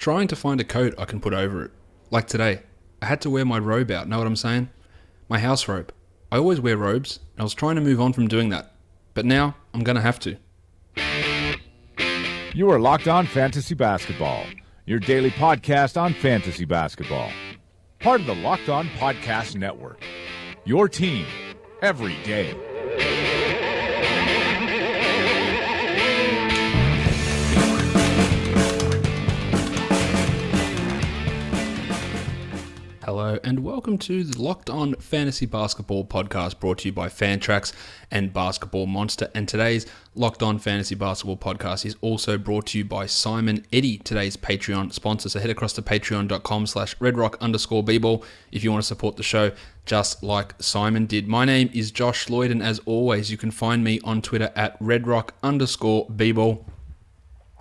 trying to find a coat I can put over it. Like today, I had to wear my robe out, know what I'm saying? My house robe. I always wear robes, and I was trying to move on from doing that. But now, I'm going to have to. You are Locked On Fantasy Basketball, your daily podcast on fantasy basketball. Part of the Locked On Podcast Network. Your team every day. Hello and welcome to the Locked On Fantasy Basketball podcast brought to you by Fantrax and Basketball Monster. And today's Locked On Fantasy Basketball podcast is also brought to you by Simon Eddy, today's Patreon sponsor. So head across to patreon.com/redrock_bball if you want to support the show just like Simon did. My name is Josh Lloyd, and as always, you can find me on Twitter at redrock_bball.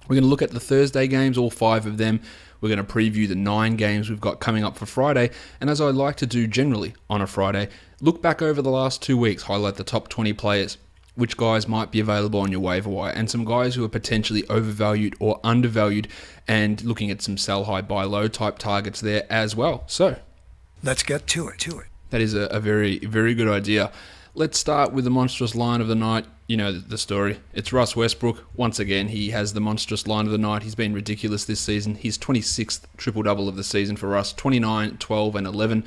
We're going to look at the Thursday games, all 5 of them. We're going to preview the 9 games we've got coming up for Friday. And as I like to do generally on a Friday, look back over the last 2 weeks, highlight the top 20 players, which guys might be available on your waiver wire, and some guys who are potentially overvalued or undervalued, and looking at some sell high, buy low type targets there as well. So let's get to it. That is a very, very good idea. Let's start with the monstrous line of the night. You know the story. It's Russ Westbrook. Once again, he has the monstrous line of the night. He's been ridiculous this season. He's 26th triple-double of the season for Russ. 29, 12, and 11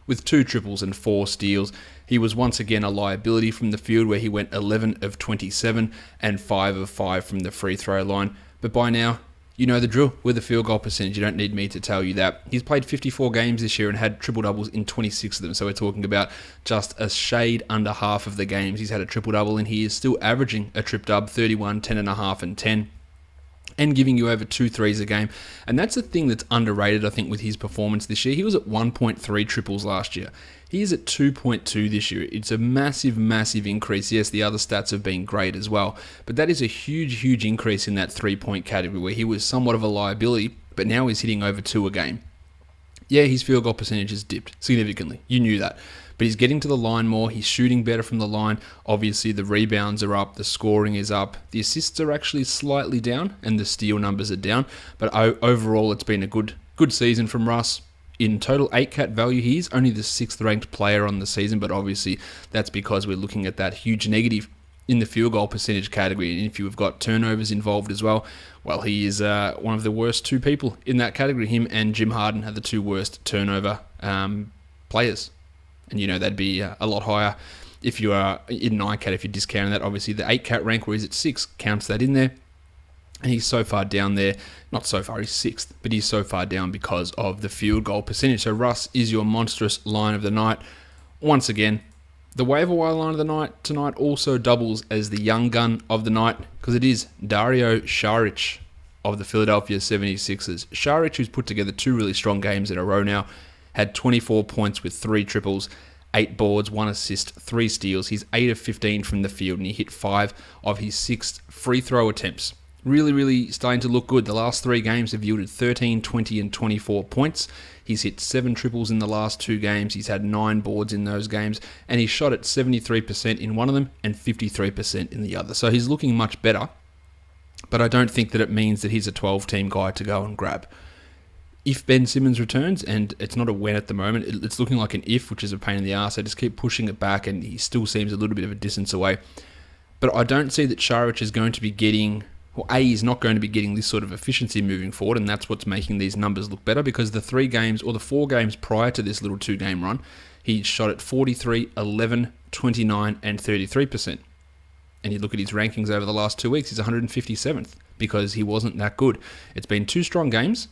with 2 triples and 4 steals. He was once again a liability from the field, where he went 11 of 27 and 5 of 5 from the free throw line. But by now, you know the drill with the field goal percentage. You don't need me to tell you that. He's played 54 games this year and had triple-doubles in 26 of them. So we're talking about just a shade under half of the games he's had a triple-double, and he is still averaging a trip-dub, 31, 10.5, and 10. And giving you over 2 threes a game. And that's the thing that's underrated, I think, with his performance this year. He was at 1.3 triples last year. He is at 2.2 this year. It's a massive, massive increase. Yes, the other stats have been great as well. But that is a huge, huge increase in that 3-point category, where he was somewhat of a liability, but now he's hitting over 2 a game. Yeah, his field goal percentage has dipped significantly. You knew that. But he's getting to the line more. He's shooting better from the line. Obviously, the rebounds are up. The scoring is up. The assists are actually slightly down, and the steal numbers are down. But overall, it's been a good season from Russ. In total 8-cat value, he's only the 6th ranked player on the season, but obviously that's because we're looking at that huge negative in the field goal percentage category. And if you've got turnovers involved as well, he is one of the worst 2 people in that category. Him and Jim Harden are the 2 worst turnover players. And you know that'd be a lot higher if you are in 9-cat, if you're discounting that. Obviously the 8-cat rank, where he's at 6, counts that in there. And he's so far down there, not so far, he's 6th, but he's so far down because of the field goal percentage. So Russ is your monstrous line of the night. Once again, the waiver wire line of the night tonight also doubles as the young gun of the night, because it is Dario Saric of the Philadelphia 76ers. Saric, who's put together 2 really strong games in a row now, had 24 points with 3 triples, 8 boards, 1 assist, 3 steals. He's 8 of 15 from the field, and he hit 5 of his 6 free throw attempts. Really, really starting to look good. The last 3 games have yielded 13, 20, and 24 points. He's hit 7 triples in the last 2 games. He's had 9 boards in those games, and he's shot at 73% in one of them and 53% in the other. So he's looking much better, but I don't think that it means that he's a 12-team guy to go and grab. If Ben Simmons returns, and it's not a when at the moment, it's looking like an if, which is a pain in the ass. I just keep pushing it back, and he still seems a little bit of a distance away. But I don't see that Saric is going to be getting... he's not going to be getting this sort of efficiency moving forward, and that's what's making these numbers look better, because the 3 games, or the 4 games prior to this little 2-game run, he shot at 43, 11, 29, and 33%. And you look at his rankings over the last 2 weeks, he's 157th, because he wasn't that good. It's been 2 strong games,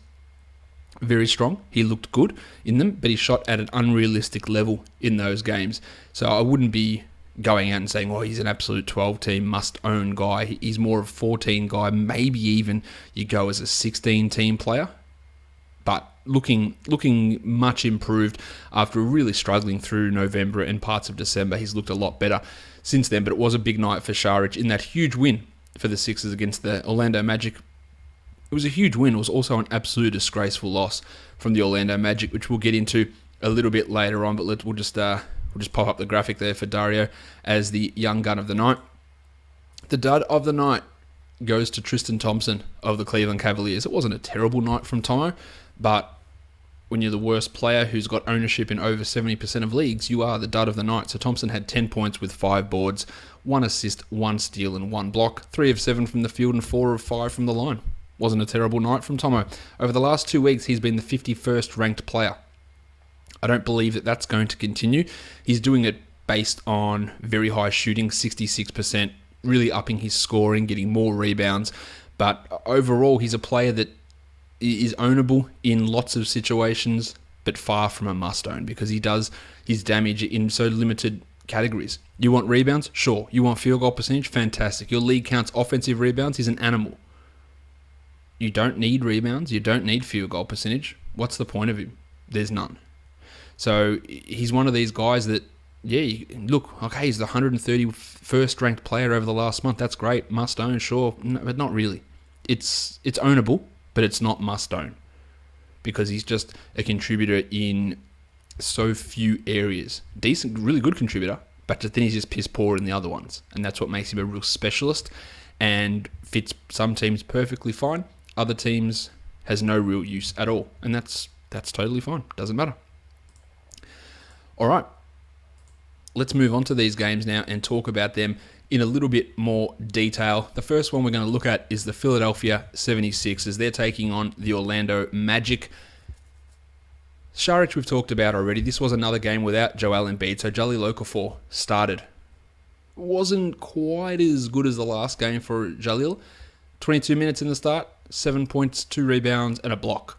very strong. He looked good in them, but he shot at an unrealistic level in those games. So I wouldn't be going out and saying, he's an absolute 12-team must-own guy. He's more of a 14 guy. Maybe even you go as a 16-team player. But looking much improved after really struggling through November and parts of December. He's looked a lot better since then, but it was a big night for Saric in that huge win for the Sixers against the Orlando Magic. It was a huge win. It was also an absolute disgraceful loss from the Orlando Magic, which we'll get into a little bit later on, but we'll just pop up the graphic there for Dario as the young gun of the night. The dud of the night, goes to Tristan Thompson of the Cleveland Cavaliers. It wasn't a terrible night from Tomo, but when you're the worst player who's got ownership in over 70% of leagues, you are the dud of the night. So Thompson had 10 points with 5 boards, 1 assist, 1 steal, and 1 block, 3 of 7 from the field, and 4 of 5 from the line. Wasn't a terrible night from Tomo. Over the last 2 weeks, he's been the 51st ranked player. I don't believe that that's going to continue. He's doing it based on very high shooting, 66%, really upping his scoring, getting more rebounds. But overall, he's a player that is ownable in lots of situations, but far from a must-own because he does his damage in so limited categories. You want rebounds? Sure. You want field goal percentage? Fantastic. Your league counts offensive rebounds. He's an animal. You don't need rebounds. You don't need field goal percentage. What's the point of him? There's none. So he's one of these guys that, yeah, look, okay, he's the 131st ranked player over the last month. That's great. Must own, sure. No, but not really. It's ownable, but it's not must own because he's just a contributor in so few areas. Decent, really good contributor, but then he's just piss poor in the other ones. And that's what makes him a real specialist and fits some teams perfectly fine. Other teams has no real use at all. And that's totally fine. Doesn't matter. All right. Let's move on to these games now and talk about them in a little bit more detail. The first one we're going to look at is the Philadelphia 76ers. They're taking on the Orlando Magic. Saric we've talked about already. This was another game without Joel Embiid, so Jahlil Okafor started. Wasn't quite as good as the last game for Jahlil. 22 minutes in the start, 7 points, 2 rebounds, and a block.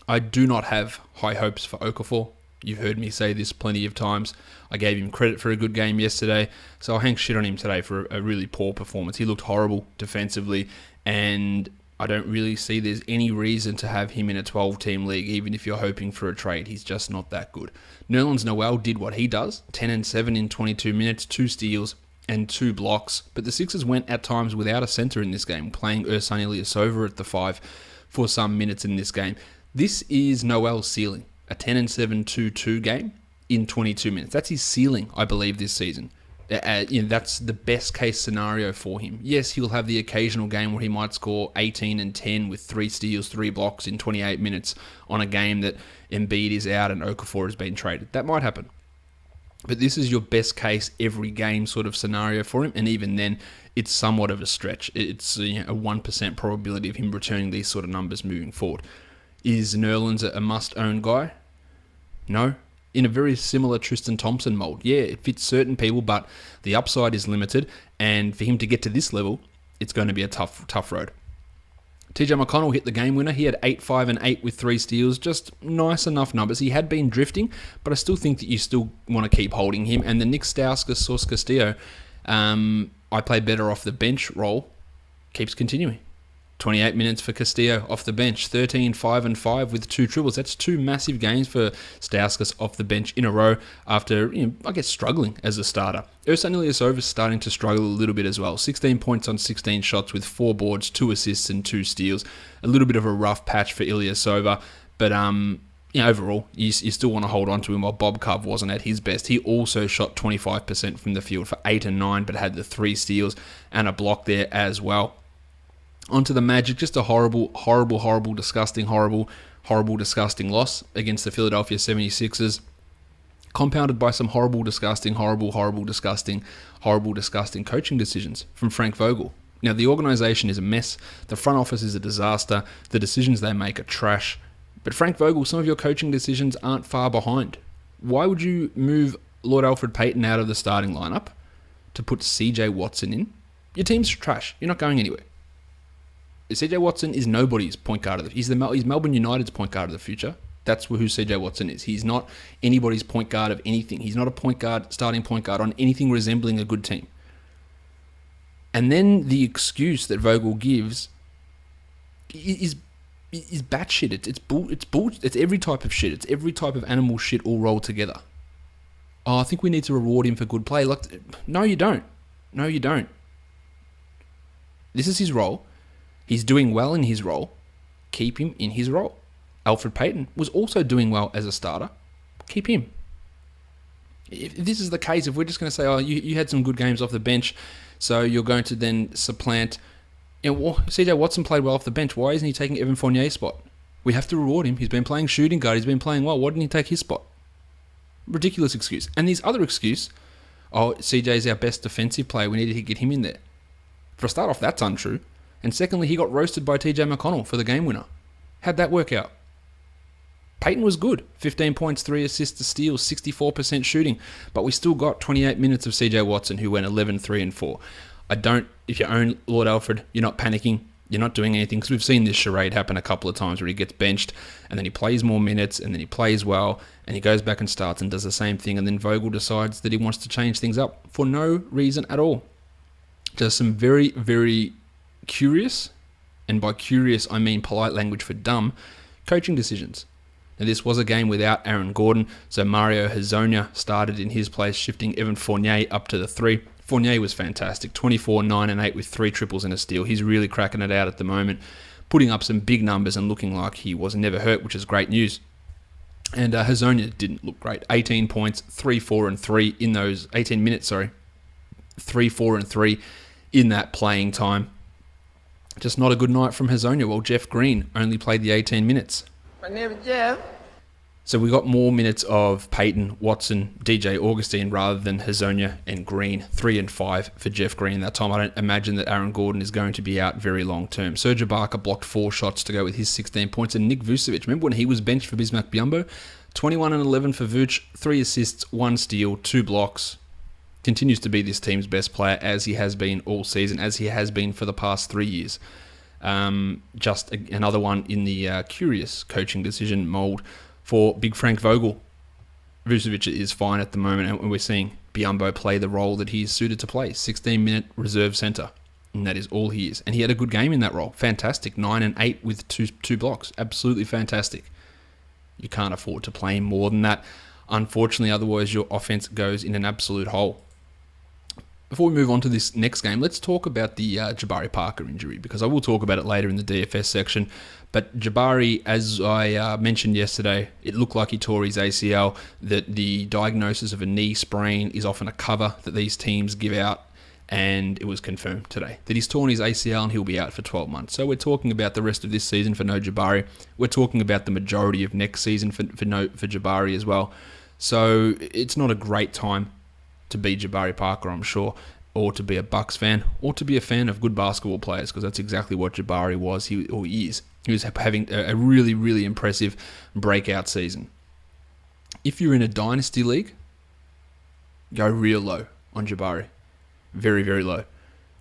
I do not have high hopes for Okafor. You've heard me say this plenty of times. I gave him credit for a good game yesterday, so I'll hang shit on him today for a really poor performance. He looked horrible defensively, and I don't really see there's any reason to have him in a 12-team league, even if you're hoping for a trade. He's just not that good. Nerlens Noel did what he does, 10 and 7 in 22 minutes, 2 steals, and 2 blocks. But the Sixers went at times without a center in this game, playing Ersan Ilyasova at the 5 for some minutes in this game. This is Noel's ceiling. A 10 and 7 2-2 game in 22 minutes. That's his ceiling, I believe, this season. That's the best case scenario for him. Yes, he'll have the occasional game where he might score 18 and 10 with 3 steals, 3 blocks in 28 minutes on a game that Embiid is out and Okafor has been traded. That might happen. But this is your best case every game sort of scenario for him, and even then, it's somewhat of a stretch. It's a 1% probability of him returning these sort of numbers moving forward. Is Nerlens a must-own guy? No. In a very similar Tristan Thompson mold. Yeah, it fits certain people, but the upside is limited, and for him to get to this level, it's going to be a tough road. TJ McConnell hit the game winner. He had 8, 5, and 8 with 3 steals. Just nice enough numbers. He had been drifting, but I still think that you still want to keep holding him. And the Nick Stauskas-Castillo, I play better off the bench role, keeps continuing. 28 minutes for Castillo off the bench, 13, 5, and 5 with 2 triples. That's 2 massive games for Stauskas off the bench in a row after, struggling as a starter. Ersan Ilyasova is starting to struggle a little bit as well. 16 points on 16 shots with 4 boards, 2 assists, and 2 steals. A little bit of a rough patch for Ilyasova, but overall, you still want to hold on to him while Bob Cove wasn't at his best. He also shot 25% from the field for 8 and 9, but had the 3 steals and a block there as well. Onto the Magic, just a horrible, disgusting loss against the Philadelphia 76ers, compounded by some horrible, disgusting coaching decisions from Frank Vogel. Now, the organization is a mess, the front office is a disaster, the decisions they make are trash, but Frank Vogel, some of your coaching decisions aren't far behind. Why would you move Lord Alfred Payton out of the starting lineup to put CJ Watson in? Your team's trash. You're not going anywhere. CJ Watson is nobody's point guard. He's Melbourne United's point guard of the future. That's who CJ Watson is. He's not anybody's point guard of anything. He's not a starting point guard on anything resembling a good team. And then the excuse that Vogel gives is batshit. It's every type of shit. It's every type of animal shit all rolled together. Oh, I think we need to reward him for good play. No, you don't. This is his role. He's doing well in his role. Keep him in his role. Alfred Payton was also doing well as a starter. Keep him. If this is the case, if we're just going to say, oh, you had some good games off the bench, so you're going to then supplant CJ Watson played well off the bench. Why isn't he taking Evan Fournier's spot? We have to reward him. He's been playing shooting guard. He's been playing well. Why didn't he take his spot? Ridiculous excuse. And this other excuse, CJ's our best defensive player. We need to get him in there. For a start off, that's untrue. And secondly, he got roasted by TJ McConnell for the game winner. How'd that work out? Peyton was good. 15 points, 3 assists, a steal, 64% shooting. But we still got 28 minutes of CJ Watson, who went 11, 3, and 4. If you own Lord Alfred, you're not panicking. You're not doing anything, because we've seen this charade happen a couple of times where he gets benched and then he plays more minutes and then he plays well and he goes back and starts and does the same thing, and then Vogel decides that he wants to change things up for no reason at all. Just some very, very curious, and by curious I mean polite language for dumb, coaching decisions. Now, this was a game without Aaron Gordon, so Mario Hezonja started in his place, shifting Evan Fournier up to the 3. Fournier was fantastic, 24, 9, and 8 with 3 triples and a steal. He's really cracking it out at the moment, putting up some big numbers and looking like he was never hurt, which is great news. And Hezonja didn't look great. 18 points, 3, 4, and 3 in those 18 minutes, 3, 4, and 3 in that playing time. Just not a good night from Hezonja. Well, Jeff Green only played the 18 minutes. My name is Jeff. So we got more minutes of Peyton, Watson, DJ Augustine rather than Hezonja and Green. 3 and 5 for Jeff Green that time. I don't imagine that Aaron Gordon is going to be out very long term. Serge Ibaka blocked 4 shots to go with his 16 points. And Nick Vucevic, remember when he was benched for Bismack Biyombo? 21 and 11 for Vooch, 3 assists, 1 steal, 2 blocks. Continues to be this team's best player, as he has been all season, as he has been for the past 3 years. Just another one in the curious coaching decision mold for Big Frank Vogel. Vucevic is fine at the moment, and we're seeing Biyombo play the role that he is suited to play, 16-minute reserve center, and that is all he is. And he had a good game in that role. Fantastic, 9 and 8 with two blocks. Absolutely fantastic. You can't afford to play him more than that, unfortunately, otherwise your offense goes in an absolute hole. Before we move on to this next game, let's talk about the Jabari Parker injury, because I will talk about it later in the DFS section. But Jabari, as I mentioned yesterday, it looked like he tore his ACL, that the diagnosis of a knee sprain is often a cover that these teams give out, and it was confirmed today that he's torn his ACL and he'll be out for 12 months. So we're talking about the rest of this season for no Jabari. We're talking about the majority of next season for Jabari as well. So it's not a great time to be Jabari Parker, I'm sure, or to be a Bucks fan, or to be a fan of good basketball players, because that's exactly what Jabari was, he is. He was having a really, really impressive breakout season. If you're in a dynasty league, go real low on Jabari. Very, very low.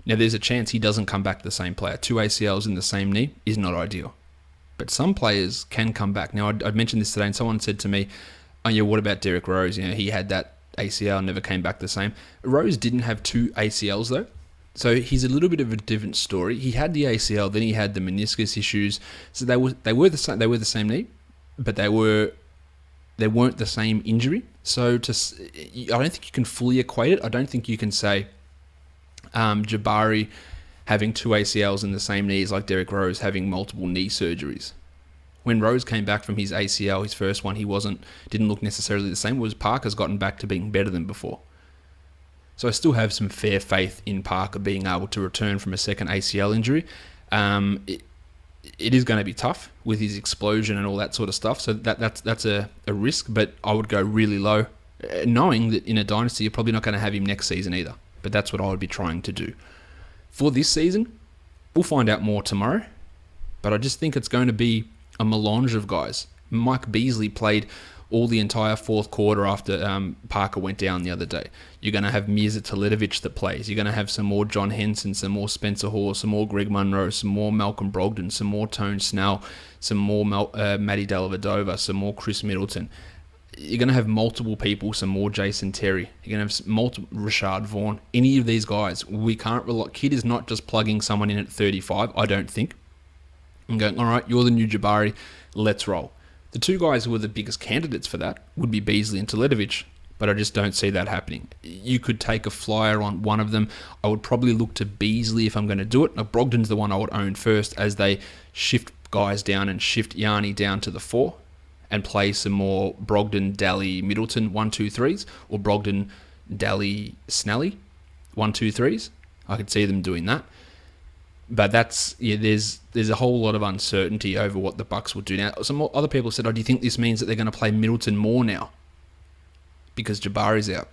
Now, there's a chance he doesn't come back the same player. 2 ACLs in the same knee is not ideal. But some players can come back. Now, I mentioned this today, and someone said to me, oh yeah, what about Derrick Rose? He had that ACL, never came back the same. Rose didn't have 2 ACLs though, so he's a little bit of a different story. He had the ACL, then he had the meniscus issues. So they were the same knee, but they weren't the same injury. So I don't think you can fully equate it. I don't think you can say Jabari having 2 ACLs in the same knee is like Derrick Rose having multiple knee surgeries. When Rose came back from his ACL, his first one, didn't look necessarily the same. Whereas Parker's gotten back to being better than before. So I still have some fair faith in Parker being able to return from a second ACL injury. It is going to be tough with his explosion and all that sort of stuff. So that's a risk, but I would go really low, knowing that in a dynasty you're probably not going to have him next season either. But that's what I would be trying to do. For this season, we'll find out more tomorrow. But I just think it's going to be a melange of guys. Mike Beasley played all the entire fourth quarter after Parker went down the other day. You're going to have Mirza Teletovic that plays. You're going to have some more John Henson, some more Spencer Hall, some more Greg Monroe, some more Malcolm Brogdon, some more Tone Snell, some more Matty Dellavedova, some more Chris Middleton. You're going to have multiple people, some more Jason Terry. You're going to have multiple Rashad Vaughn. Any of these guys, we can't rely. Kid is not just plugging someone in at 35, I don't think, and going, all right, you're the new Jabari, let's roll. The 2 guys who are the biggest candidates for that would be Beasley and Teletovic, but I just don't see that happening. You could take a flyer on one of them. I would probably look to Beasley if I'm going to do it. Now, Brogdon's the one I would own first as they shift guys down and shift Yanni down to the 4 and play some more Brogdon, Daly, Middleton 1-2-3s, or Brogdon, Daly, Snelly 1-2-3s. I could see them doing that. But there's a whole lot of uncertainty over what the Bucks will do now. Some other people said, "Oh, do you think this means that they're going to play Middleton more now because Jabari's out?"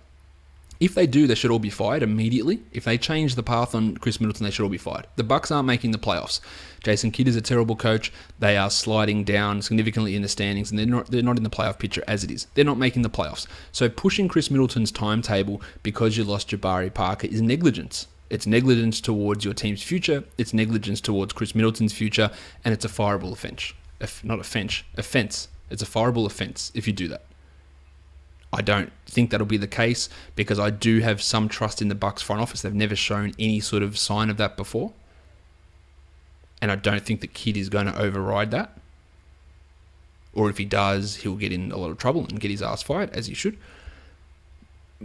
If they do, they should all be fired immediately. If they change the path on Chris Middleton, they should all be fired. The Bucks aren't making the playoffs. Jason Kidd is a terrible coach. They are sliding down significantly in the standings, and they're not in the playoff picture as it is. They're not making the playoffs. So pushing Chris Middleton's timetable because you lost Jabari Parker is negligence. It's negligence towards your team's future. It's negligence towards Chris Middleton's future, and it's a fireable offense. Offense. It's a fireable offense if you do that. I don't think that'll be the case because I do have some trust in the Bucks front office. They've never shown any sort of sign of that before. And I don't think the Kid is going to override that. Or if he does, he'll get in a lot of trouble and get his ass fired, as he should.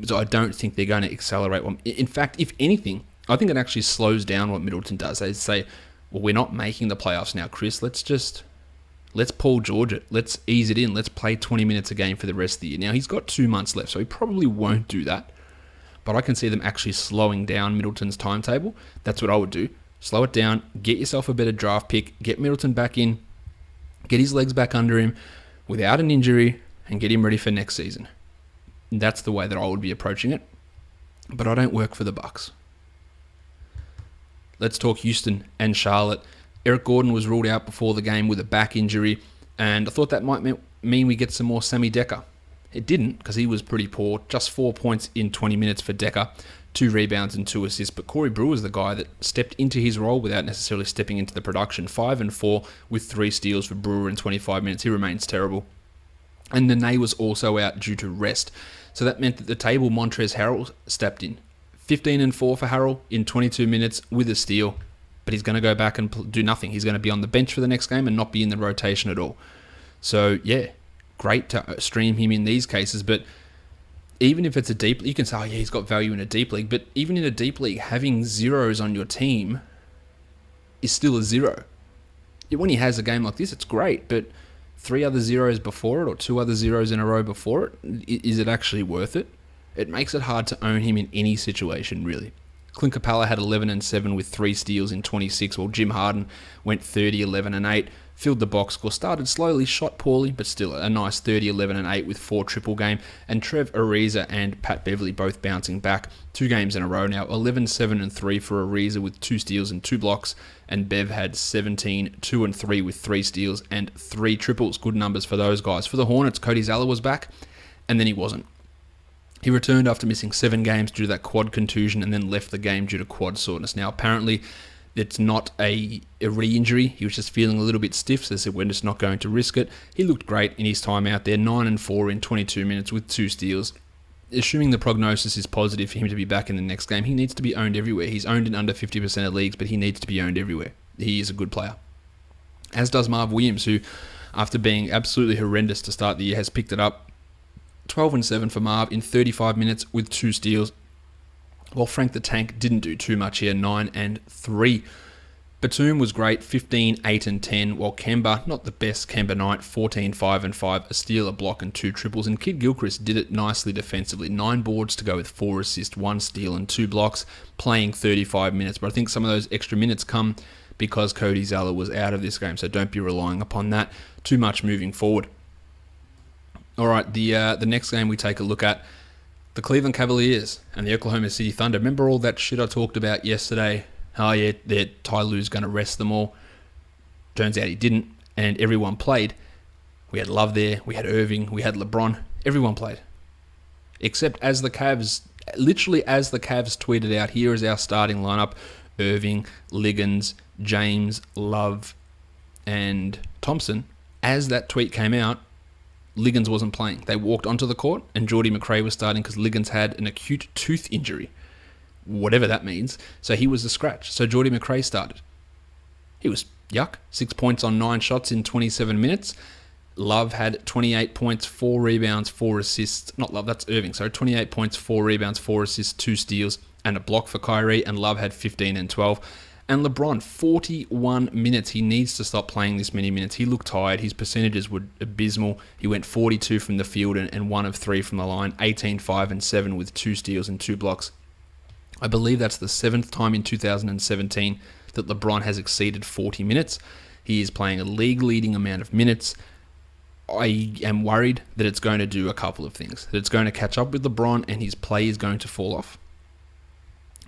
So I don't think they're going to accelerate one. In fact, if anything, I think it actually slows down what Middleton does. They say, well, we're not making the playoffs now, Chris. Let's Paul George it. Let's ease it in. Let's play 20 minutes a game for the rest of the year. Now, he's got 2 months left, so he probably won't do that. But I can see them actually slowing down Middleton's timetable. That's what I would do. Slow it down. Get yourself a better draft pick. Get Middleton back in. Get his legs back under him without an injury and get him ready for next season. That's the way that I would be approaching it. But I don't work for the Bucks. Let's talk Houston and Charlotte. Eric Gordon was ruled out before the game with a back injury, and I thought that might mean we get some more Sammy Decker. It didn't, because he was pretty poor. Just 4 points in 20 minutes for Decker, 2 rebounds and 2 assists. But Corey Brewer's the guy that stepped into his role without necessarily stepping into the production. 5 and 4 with 3 steals for Brewer in 25 minutes. He remains terrible. And Nene was also out due to rest. So that meant that the table Montrezl Harrell stepped in. 15 and 4 for Harrell in 22 minutes with a steal. But he's going to go back and do nothing. He's going to be on the bench for the next game and not be in the rotation at all. So, yeah, great to stream him in these cases. But even if it's a deep league, you can say, oh, yeah, he's got value in a deep league. But even in a deep league, having zeros on your team is still a zero. When he has a game like this, it's great. But 3 other zeros before it or 2 other zeros in a row before it, is it actually worth it? It makes it hard to own him in any situation, really. Clint Capella had 11 and 7 with 3 steals in 26, while Jim Harden went 30, 11 and 8, filled the box score, started slowly, shot poorly, but still a nice 30, 11 and 8 with 4 triple game, and Trev Ariza and Pat Beverly both bouncing back 2 games in a row now, 11, 7 and 3 for Ariza with 2 steals and 2 blocks, and Bev had 17, 2 and 3 with 3 steals and 3 triples. Good numbers for those guys. For the Hornets, Cody Zeller was back, and then he wasn't. He returned after missing 7 games due to that quad contusion and then left the game due to quad soreness. Now, apparently, it's not a re-injury. He was just feeling a little bit stiff, so they said, we're just not going to risk it. He looked great in his time out there, 9 and 4 in 22 minutes with 2 steals. Assuming the prognosis is positive for him to be back in the next game, he needs to be owned everywhere. He's owned in under 50% of leagues, but he needs to be owned everywhere. He is a good player. As does Marv Williams, who, after being absolutely horrendous to start the year, has picked it up. 12 and 7 for Marv in 35 minutes with 2 steals, while Frank the Tank didn't do too much here, 9 and 3. Batum was great, 15, 8 and 10, while Kemba, not the best Kemba night, 14, 5 and 5, a steal, a block and 2 triples, and Kid Gilchrist did it nicely defensively, 9 boards to go with 4 assists, 1 steal and 2 blocks, playing 35 minutes, but I think some of those extra minutes come because Cody Zeller was out of this game, so don't be relying upon that too much moving forward. All right, the next game we take a look at, the Cleveland Cavaliers and the Oklahoma City Thunder. Remember all that shit I talked about yesterday? Oh yeah, Ty Lue's going to rest them all. Turns out he didn't, and everyone played. We had Love there, we had Irving, we had LeBron. Everyone played. Except as the Cavs tweeted out, here is our starting lineup. Irving, Liggins, James, Love, and Thompson. As that tweet came out, Liggins wasn't playing. They walked onto the court and Geordie McRae was starting because Liggins had an acute tooth injury. Whatever that means. So he was a scratch. So Geordie McRae started. He was yuck. 6 points on 9 shots in 27 minutes. Love had 28 points, 4 rebounds, 4 assists. Not Love, that's Irving. So 28 points, 4 rebounds, 4 assists, 2 steals, and a block for Kyrie. And Love had 15 and 12. And LeBron, 41 minutes. He needs to stop playing this many minutes. He looked tired. His percentages were abysmal. He went 42 from the field and 1 of 3 from the line. 18, 5 and 7 with 2 steals and 2 blocks. I believe that's the 7th time in 2017 that LeBron has exceeded 40 minutes. He is playing a league-leading amount of minutes. I am worried that it's going to do a couple of things. That it's going to catch up with LeBron and his play is going to fall off.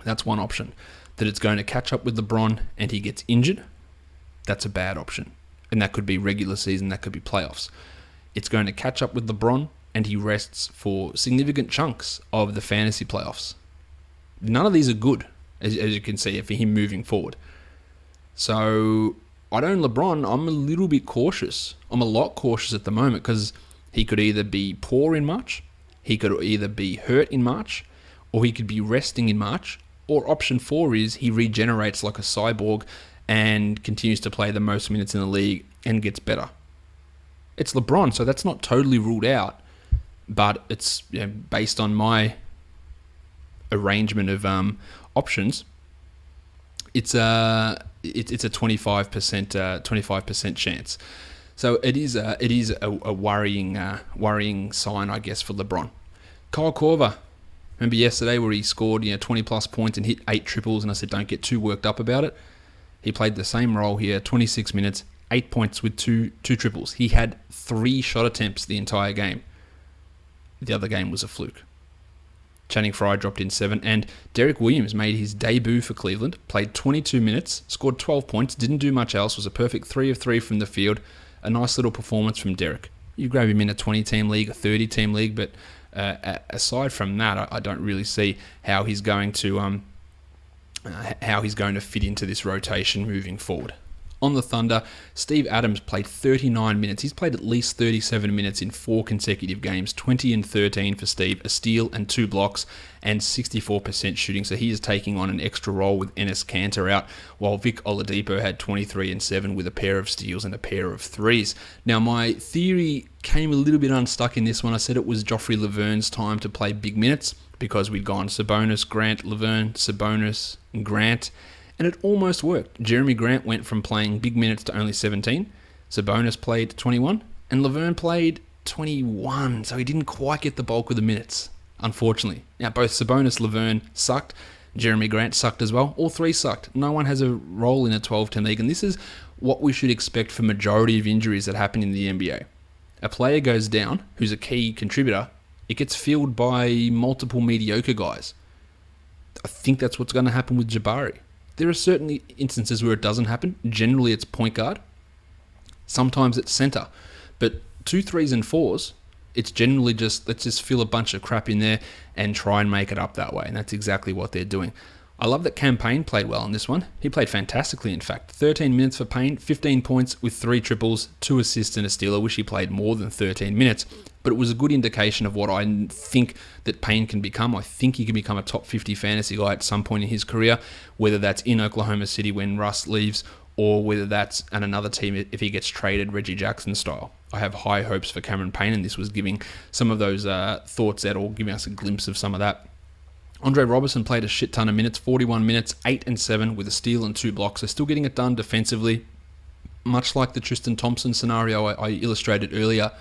That's one option. That it's going to catch up with LeBron and he gets injured. That's a bad option. And that could be regular season, that could be playoffs. It's going to catch up with LeBron and he rests for significant chunks of the fantasy playoffs. None of these are good, as you can see, for him moving forward. So I don't LeBron, I'm a little bit cautious. I'm a lot cautious at the moment because he could either be poor in March, he could either be hurt in March, or he could be resting in March, or option 4 is he regenerates like a cyborg and continues to play the most minutes in the league and gets better. It's LeBron, so that's not totally ruled out, but it's based on my arrangement of options. It's a 25% chance. So it is a worrying sign, I guess, for LeBron. Kyle Korver, remember yesterday where he scored 20 plus points and hit 8 triples, and I said don't get too worked up about it. He played the same role here, 26 minutes, 8 points with two triples. He had 3 shot attempts the entire game. The other game was a fluke. Channing Frye dropped in 7, and Derek Williams made his debut for Cleveland, played 22 minutes, scored 12 points, didn't do much else, was a perfect 3 of 3 from the field. A nice little performance from Derek. You grab him in a 20-team league, a 30-team league, but aside from that, I don't really see how he's going to fit into this rotation moving forward. On the Thunder, Steve Adams played 39 minutes. He's played at least 37 minutes in 4 consecutive games, 20 and 13 for Steve, a steal and 2 blocks, and 64% shooting. So he is taking on an extra role with Enes Kanter out, while Vic Oladipo had 23 and 7 with a pair of steals and a pair of threes. Now, my theory came a little bit unstuck in this one. I said it was Joffrey Laverne's time to play big minutes because we'd gone Sabonis, Grant, Laverne, Sabonis, and Grant. And it almost worked. Jeremy Grant went from playing big minutes to only 17. Sabonis played 21. And Laverne played 21. So he didn't quite get the bulk of the minutes, unfortunately. Now, both Sabonis, Laverne sucked. Jeremy Grant sucked as well. All 3 sucked. No one has a role in a 12-team league. And this is what we should expect for majority of injuries that happen in the NBA. A player goes down, who's a key contributor. It gets filled by multiple mediocre guys. I think that's what's going to happen with Jabari. There are certainly instances where it doesn't happen. Generally, it's point guard. Sometimes it's center. But 2, 3s, and 4s, it's generally just, let's just fill a bunch of crap in there and try and make it up that way. And that's exactly what they're doing. I love that Cam Payne played well in this one. He played fantastically, in fact. 13 minutes for Payne, 15 points with 3 triples, 2 assists and a steal. I wish he played more than 13 minutes. But it was a good indication of what I think that Payne can become. I think he can become a top 50 fantasy guy at some point in his career, whether that's in Oklahoma City when Russ leaves, or whether that's at another team if he gets traded Reggie Jackson style. I have high hopes for Cameron Payne, and this was giving some of those thoughts out, or giving us a glimpse of some of that. Andre Robertson played a shit ton of minutes, 41 minutes, 8 and 7 with a steal and 2 blocks. So still getting it done defensively, much like the Tristan Thompson scenario I illustrated earlier.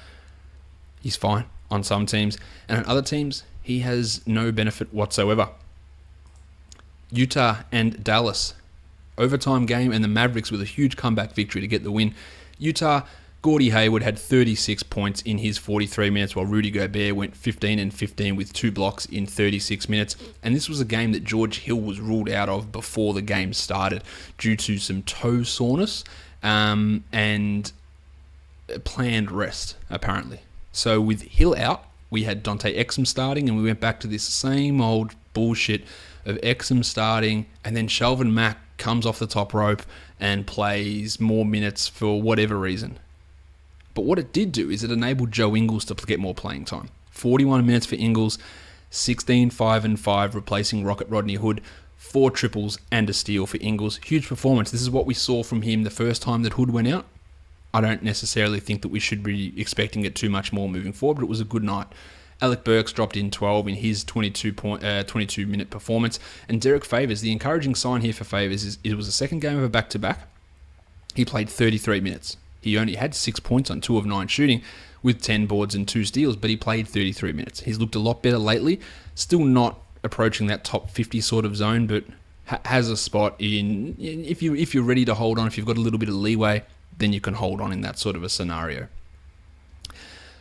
He's fine on some teams, and on other teams, he has no benefit whatsoever. Utah and Dallas, overtime game, and the Mavericks with a huge comeback victory to get the win. Utah, Gordie Hayward had 36 points in his 43 minutes, while Rudy Gobert went 15 and 15 with 2 blocks in 36 minutes. And this was a game that George Hill was ruled out of before the game started due to some toe soreness and planned rest, apparently. So with Hill out, we had Dante Exum starting, and we went back to this same old bullshit of Exum starting, and then Shelvin Mack comes off the top rope and plays more minutes for whatever reason. But what it did do is it enabled Joe Ingles to get more playing time. 41 minutes for Ingles, 16, 5 and 5, replacing Rocket Rodney Hood, 4 triples and a steal for Ingles. Huge performance. This is what we saw from him the first time that Hood went out. I don't necessarily think that we should be expecting it too much more moving forward, but it was a good night. Alec Burks dropped in 12 in his 22-minute performance. And Derek Favors, the encouraging sign here for Favors is it was the second game of a back-to-back. He played 33 minutes. He only had 6 points on 2 of 9 shooting with 10 boards and 2 steals, but he played 33 minutes. He's looked a lot better lately. Still not approaching that top 50 sort of zone, but has a spot in. If you're ready to hold on, if you've got a little bit of leeway, then you can hold on in that sort of a scenario.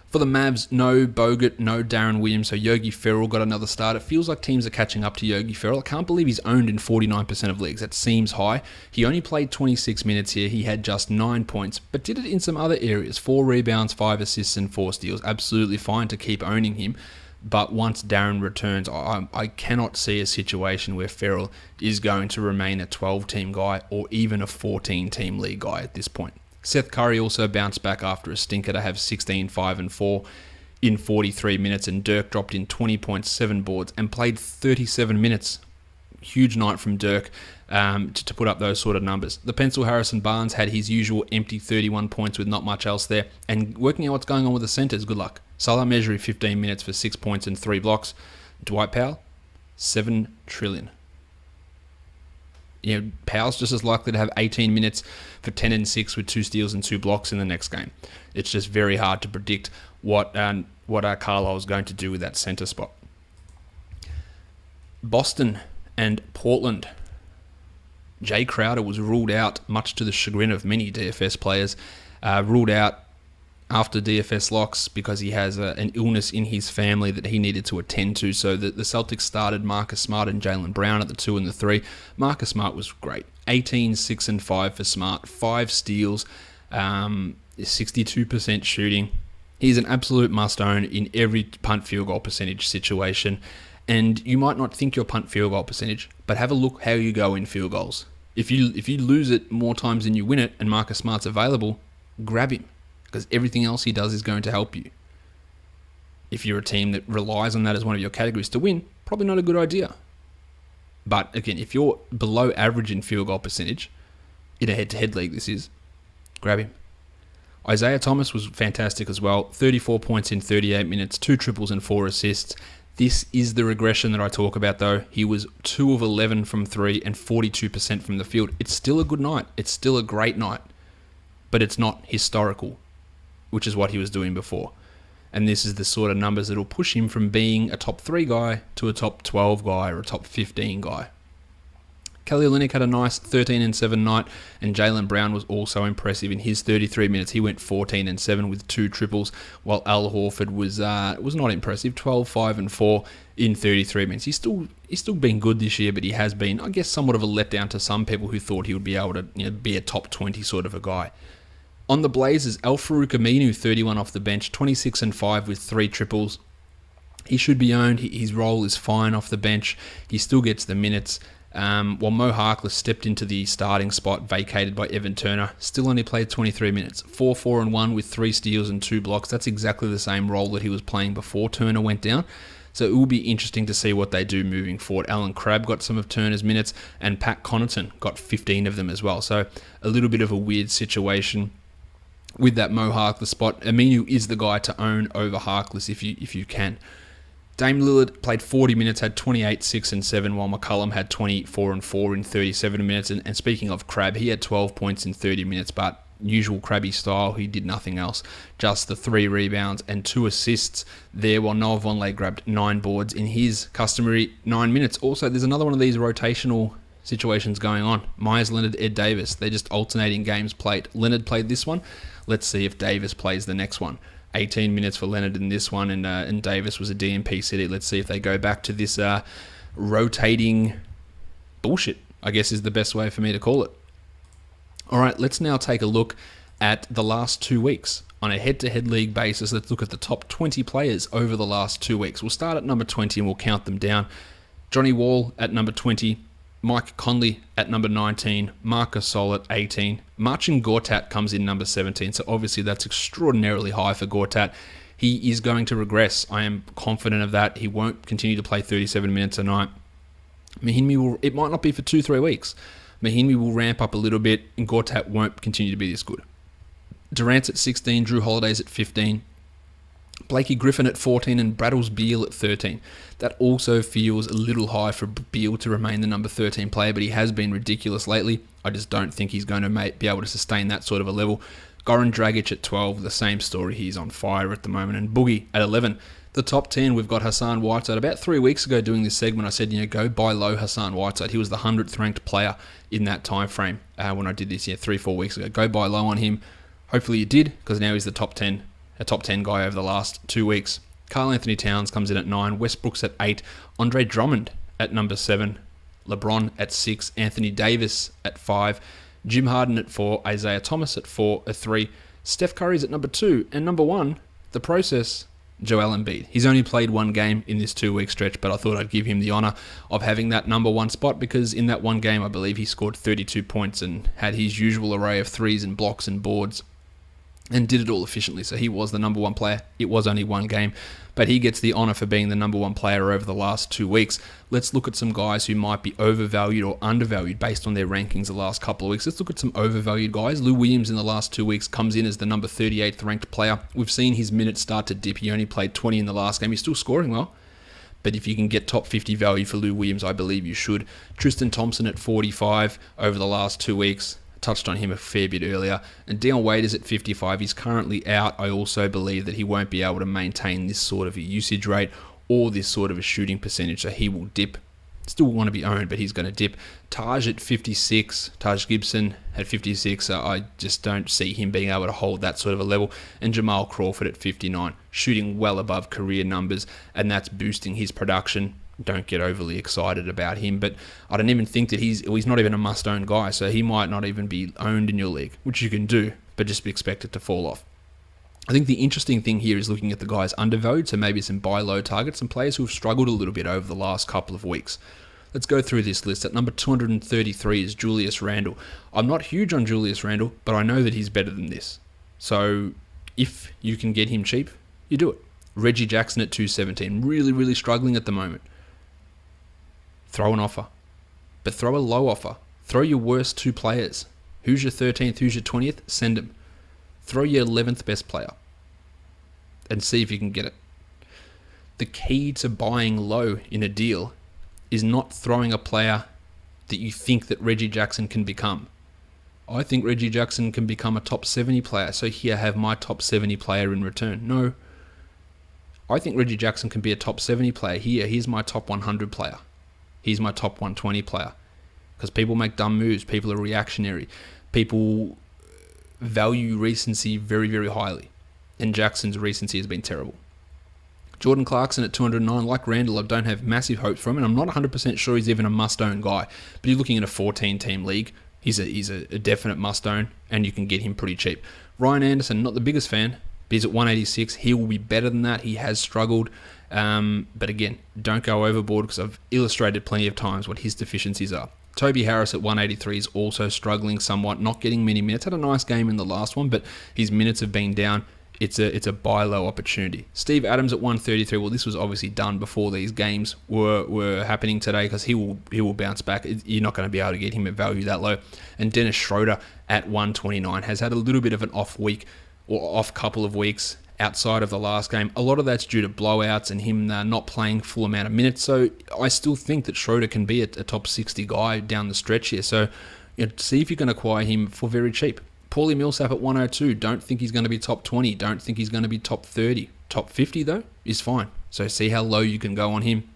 For the Mavs, no Bogut, no Darren Williams, so Yogi Ferrell got another start. It feels like teams are catching up to Yogi Ferrell. I can't believe he's owned in 49% of leagues. That seems high. He only played 26 minutes here. He had just 9 points, but did it in some other areas. 4 rebounds, 5 assists, and 4 steals. Absolutely fine to keep owning him. But once Darren returns, I cannot see a situation where Ferrell is going to remain a 12-team guy or even a 14-team league guy at this point. Seth Curry also bounced back after a stinker to have 16, 5, and 4 in 43 minutes, and Dirk dropped in 20.7 boards and played 37 minutes. Huge night from Dirk to put up those sort of numbers. The pencil Harrison Barnes had his usual empty 31 points with not much else there, and working out what's going on with the centers, good luck. Salah Mejri, 15 minutes for 6 points and 3 blocks. Dwight Powell, 7 trillion. Powell's just as likely to have 18 minutes for 10 and 6 with 2 steals and 2 blocks in the next game. It's just very hard to predict what Carlisle is going to do with that center spot. Boston and Portland. Jay Crowder was ruled out, much to the chagrin of many DFS players, ruled out after DFS locks because he has an illness in his family that he needed to attend to. So the Celtics started Marcus Smart and Jaylen Brown at the 2 and the 3. Marcus Smart was great. 18, 6, and 5 for Smart. 5 steals, 62% shooting. He's an absolute must-own in every punt field goal percentage situation. And you might not think your punt field goal percentage, but have a look how you go in field goals. If you lose it more times than you win it and Marcus Smart's available, grab him, because everything else he does is going to help you. If you're a team that relies on that as one of your categories to win, probably not a good idea. But again, if you're below average in field goal percentage, in a head-to-head league this is, grab him. Isaiah Thomas was fantastic as well. 34 points in 38 minutes, 2 triples and 4 assists. This is the regression that I talk about though. He was 2 of 11 from 3 and 42% from the field. It's still a good night. It's still a great night. But it's not historical, which is what he was doing before. And this is the sort of numbers that will push him from being a top 3 guy to a top 12 guy or a top 15 guy. Kelly Olynyk had a nice 13 and 7 night, and Jaylen Brown was also impressive in his 33 minutes. He went 14 and 7 with 2 triples, while Al Horford was not impressive, 12, 5, and 4 in 33 minutes. He's still been good this year, but he has been, I guess, somewhat of a letdown to some people who thought he would be able to be a top 20 sort of a guy. On the Blazers, Al-Farouq Aminu, 31 off the bench, 26 and 5 with 3 triples. He should be owned. His role is fine off the bench. He still gets the minutes. While Mo Harkless stepped into the starting spot vacated by Evan Turner, still only played 23 minutes. 4, 4, and 1 with 3 steals and 2 blocks. That's exactly the same role that he was playing before Turner went down. So it will be interesting to see what they do moving forward. Alan Crabb got some of Turner's minutes, and Pat Connaughton got 15 of them as well. So a little bit of a weird situation with that Mo Harkless spot. Aminu is the guy to own over Harkless if you can. Dame Lillard played 40 minutes, had 28, 6, and 7, while McCollum had 24 and 4 in 37 minutes. And speaking of Crabb, he had 12 points in 30 minutes, but usual Crabby style, he did nothing else. Just the 3 rebounds and 2 assists there, while Noah Vonleh grabbed 9 boards in his customary 9 minutes. Also, there's another one of these rotational situations going on. Myers Leonard, Ed Davis. They're just alternating games played. Leonard played this one. Let's see if Davis plays the next one. 18 minutes for Leonard in this one, and Davis was a DMP city. Let's see if they go back to this rotating bullshit, I guess is the best way for me to call it. All right, let's now take a look at the last 2 weeks. On a head-to-head league basis, let's look at the top 20 players over the last 2 weeks. We'll start at number 20 and we'll count them down. Johnny Wall at number 20. Mike Conley at number 19, Marcus Gasol at 18. Marcin Gortat comes in number 17, so obviously that's extraordinarily high for Gortat. He is going to regress. I am confident of that. He won't continue to play 37 minutes a night. It might not be for 2-3 weeks. Mahinmi will ramp up a little bit, and Gortat won't continue to be this good. Durant's at 16, Drew Holiday's at 15. Blakey Griffin at 14 and Braddles Beal at 13. That also feels a little high for Beal to remain the number 13 player, but he has been ridiculous lately. I just don't think he's going to be able to sustain that sort of a level. Goran Dragic at 12, the same story. He's on fire at the moment. And Boogie at 11. The top 10, we've got Hassan Whiteside. About 3 weeks ago doing this segment, I said, go buy low Hassan Whiteside. He was the 100th ranked player in that time frame when I did this 3-4 weeks ago. Go buy low on him. Hopefully you did, because now he's a top 10 guy over the last 2 weeks. Karl Anthony Towns comes in at 9, Westbrook's at 8, Andre Drummond at number 7, LeBron at 6, Anthony Davis at 5, Jim Harden at 4, Isaiah Thomas at 3, Steph Curry's at number 2, and number 1, the process, Joel Embiid. He's only played one game in this 2-week stretch, but I thought I'd give him the honour of having that number 1 spot, because in that one game I believe he scored 32 points and had his usual array of threes and blocks and boards and did it all efficiently. So he was the number 1 player. It was only one game, but he gets the honour for being the number 1 player over the last 2 weeks. Let's look at some guys who might be overvalued or undervalued based on their rankings the last couple of weeks. Let's look at some overvalued guys. Lou Williams in the last 2 weeks comes in as the number 38th ranked player. We've seen his minutes start to dip. He only played 20 in the last game. He's still scoring well, but if you can get top 50 value for Lou Williams, I believe you should. Tristan Thompson at 45 over the last 2 weeks. Touched on him a fair bit earlier. And Dion Waiters at 55. He's currently out. I also believe that he won't be able to maintain this sort of a usage rate or this sort of a shooting percentage, so he will dip. Still want to be owned, but he's going to dip. Taj at 56. Taj Gibson at 56. I just don't see him being able to hold that sort of a level. And Jamal Crawford at 59. Shooting well above career numbers, and that's boosting his production. Don't get overly excited about him, but I don't even think that he's not even a must-own guy, so he might not even be owned in your league, which you can do, but just be expected to fall off. I think the interesting thing here is looking at the guys undervalued, so maybe some buy low targets, some players who have struggled a little bit over the last couple of weeks. Let's go through this list. At number 233 is Julius Randle. I'm not huge on Julius Randle, but I know that he's better than this. So if you can get him cheap, you do it. Reggie Jackson at 217, really, really struggling at the moment. Throw an offer, but throw a low offer. Throw your worst 2 players. Who's your 13th? Who's your 20th? Send them. Throw your 11th best player and see if you can get it. The key to buying low in a deal is not throwing a player that you think that Reggie Jackson can become. I think Reggie Jackson can become a top 70 player, so here have my top 70 player in return. No. I think Reggie Jackson can be a top 70 player. Here's my top 100 player. He's my top 120 player. Because people make dumb moves. People are reactionary. People value recency very, very highly. And Jackson's recency has been terrible. Jordan Clarkson at 209. Like Randall, I don't have massive hopes from him. And I'm not 100% sure he's even a must-own guy. But you're looking at a 14-team league. He's a definite must-own. And you can get him pretty cheap. Ryan Anderson, not the biggest fan. But he's at 186. He will be better than that. He has struggled. But again, don't go overboard, because I've illustrated plenty of times what his deficiencies are. Toby Harris at 183 is also struggling somewhat, not getting many minutes. Had a nice game in the last one, but his minutes have been down. It's a buy low opportunity. Steve Adams at 133. Well, this was obviously done before these games were happening today, because he will bounce back. You're not going to be able to get him at value that low. And Dennis Schroeder at 129 has had a little bit of an off week or off couple of weeks outside of the last game. A lot of that's due to blowouts and him not playing full amount of minutes. So I still think that Schroeder can be a top 60 guy down the stretch here. So see if you can acquire him for very cheap. Paulie Millsap at 102. Don't think he's going to be top 20. Don't think he's going to be top 30. Top 50 though is fine. So see how low you can go on him.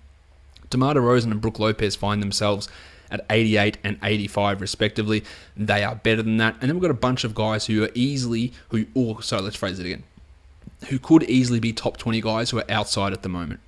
DeMar DeRozan and Brook Lopez find themselves at 88 and 85 respectively. They are better than that. And then we've got a bunch of guys who could easily be top 20 guys who are outside at the moment.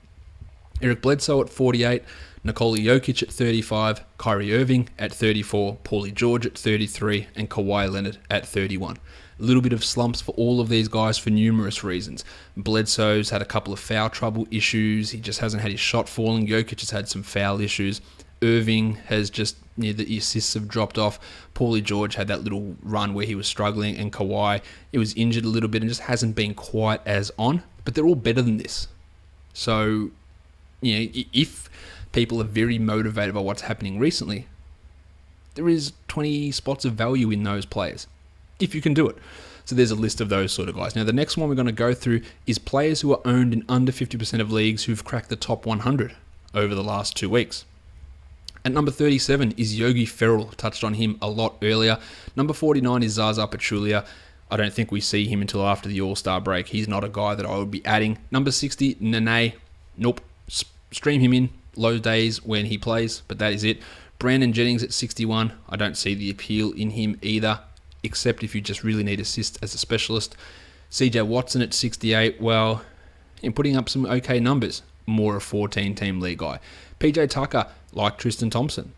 Eric Bledsoe at 48, Nikola Jokic at 35, Kyrie Irving at 34, Paulie George at 33, and Kawhi Leonard at 31. A little bit of slumps for all of these guys for numerous reasons. Bledsoe's had a couple of foul trouble issues. He just hasn't had his shot falling. Jokic has had some foul issues. Irving has just, the assists have dropped off. Paulie George had that little run where he was struggling, and Kawhi, he was injured a little bit and just hasn't been quite as on. But they're all better than this. So, if people are very motivated by what's happening recently, there is 20 spots of value in those players, if you can do it. So there's a list of those sort of guys. Now, the next one we're going to go through is players who are owned in under 50% of leagues who've cracked the top 100 over the last 2 weeks. At number 37 is Yogi Ferrell. Touched on him a lot earlier. Number 49 is Zaza Pachulia. I don't think we see him until after the All-Star break. He's not a guy that I would be adding. Number 60, Nene. Nope. Stream him in low days when he plays, but that is it. Brandon Jennings at 61. I don't see the appeal in him either, except if you just really need assist as a specialist. CJ Watson at 68. Well, putting up some okay numbers. More a 14-team league guy. PJ Tucker, like Tristan Thompson.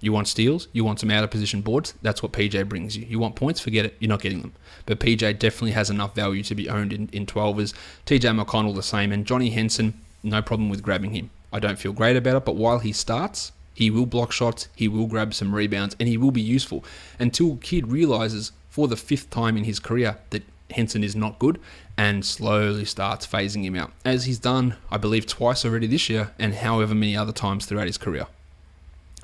You want steals? You want some out-of-position boards? That's what PJ brings you. You want points? Forget it. You're not getting them. But PJ definitely has enough value to be owned in 12ers. TJ McConnell the same. And Johnny Henson, no problem with grabbing him. I don't feel great about it, but while he starts, he will block shots, he will grab some rebounds, and he will be useful until Kidd realizes for the 5th time in his career that Henson is not good and slowly starts phasing him out. As he's done, I believe, twice already this year and however many other times throughout his career.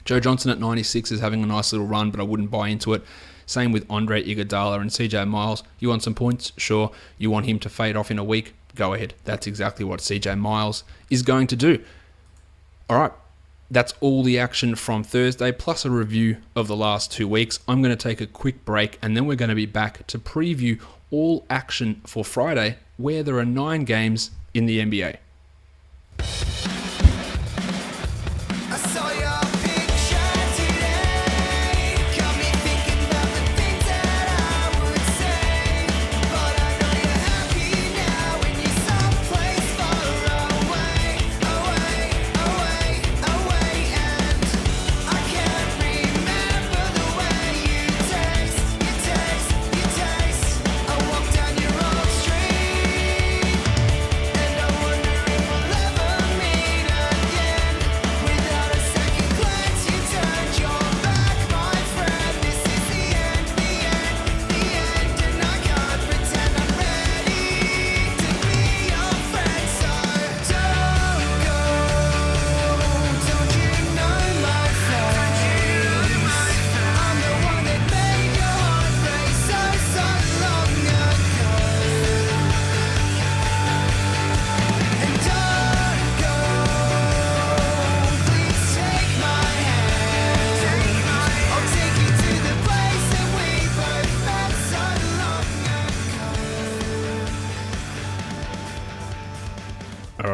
Joe Johnson at 96 is having a nice little run, but I wouldn't buy into it. Same with Andre Iguodala and CJ Miles. You want some points? Sure. You want him to fade off in a week? Go ahead. That's exactly what CJ Miles is going to do. All right. That's all the action from Thursday, plus a review of the last 2 weeks. I'm going to take a quick break, and then we're going to be back to preview all action for Friday, where there are 9 games in the NBA.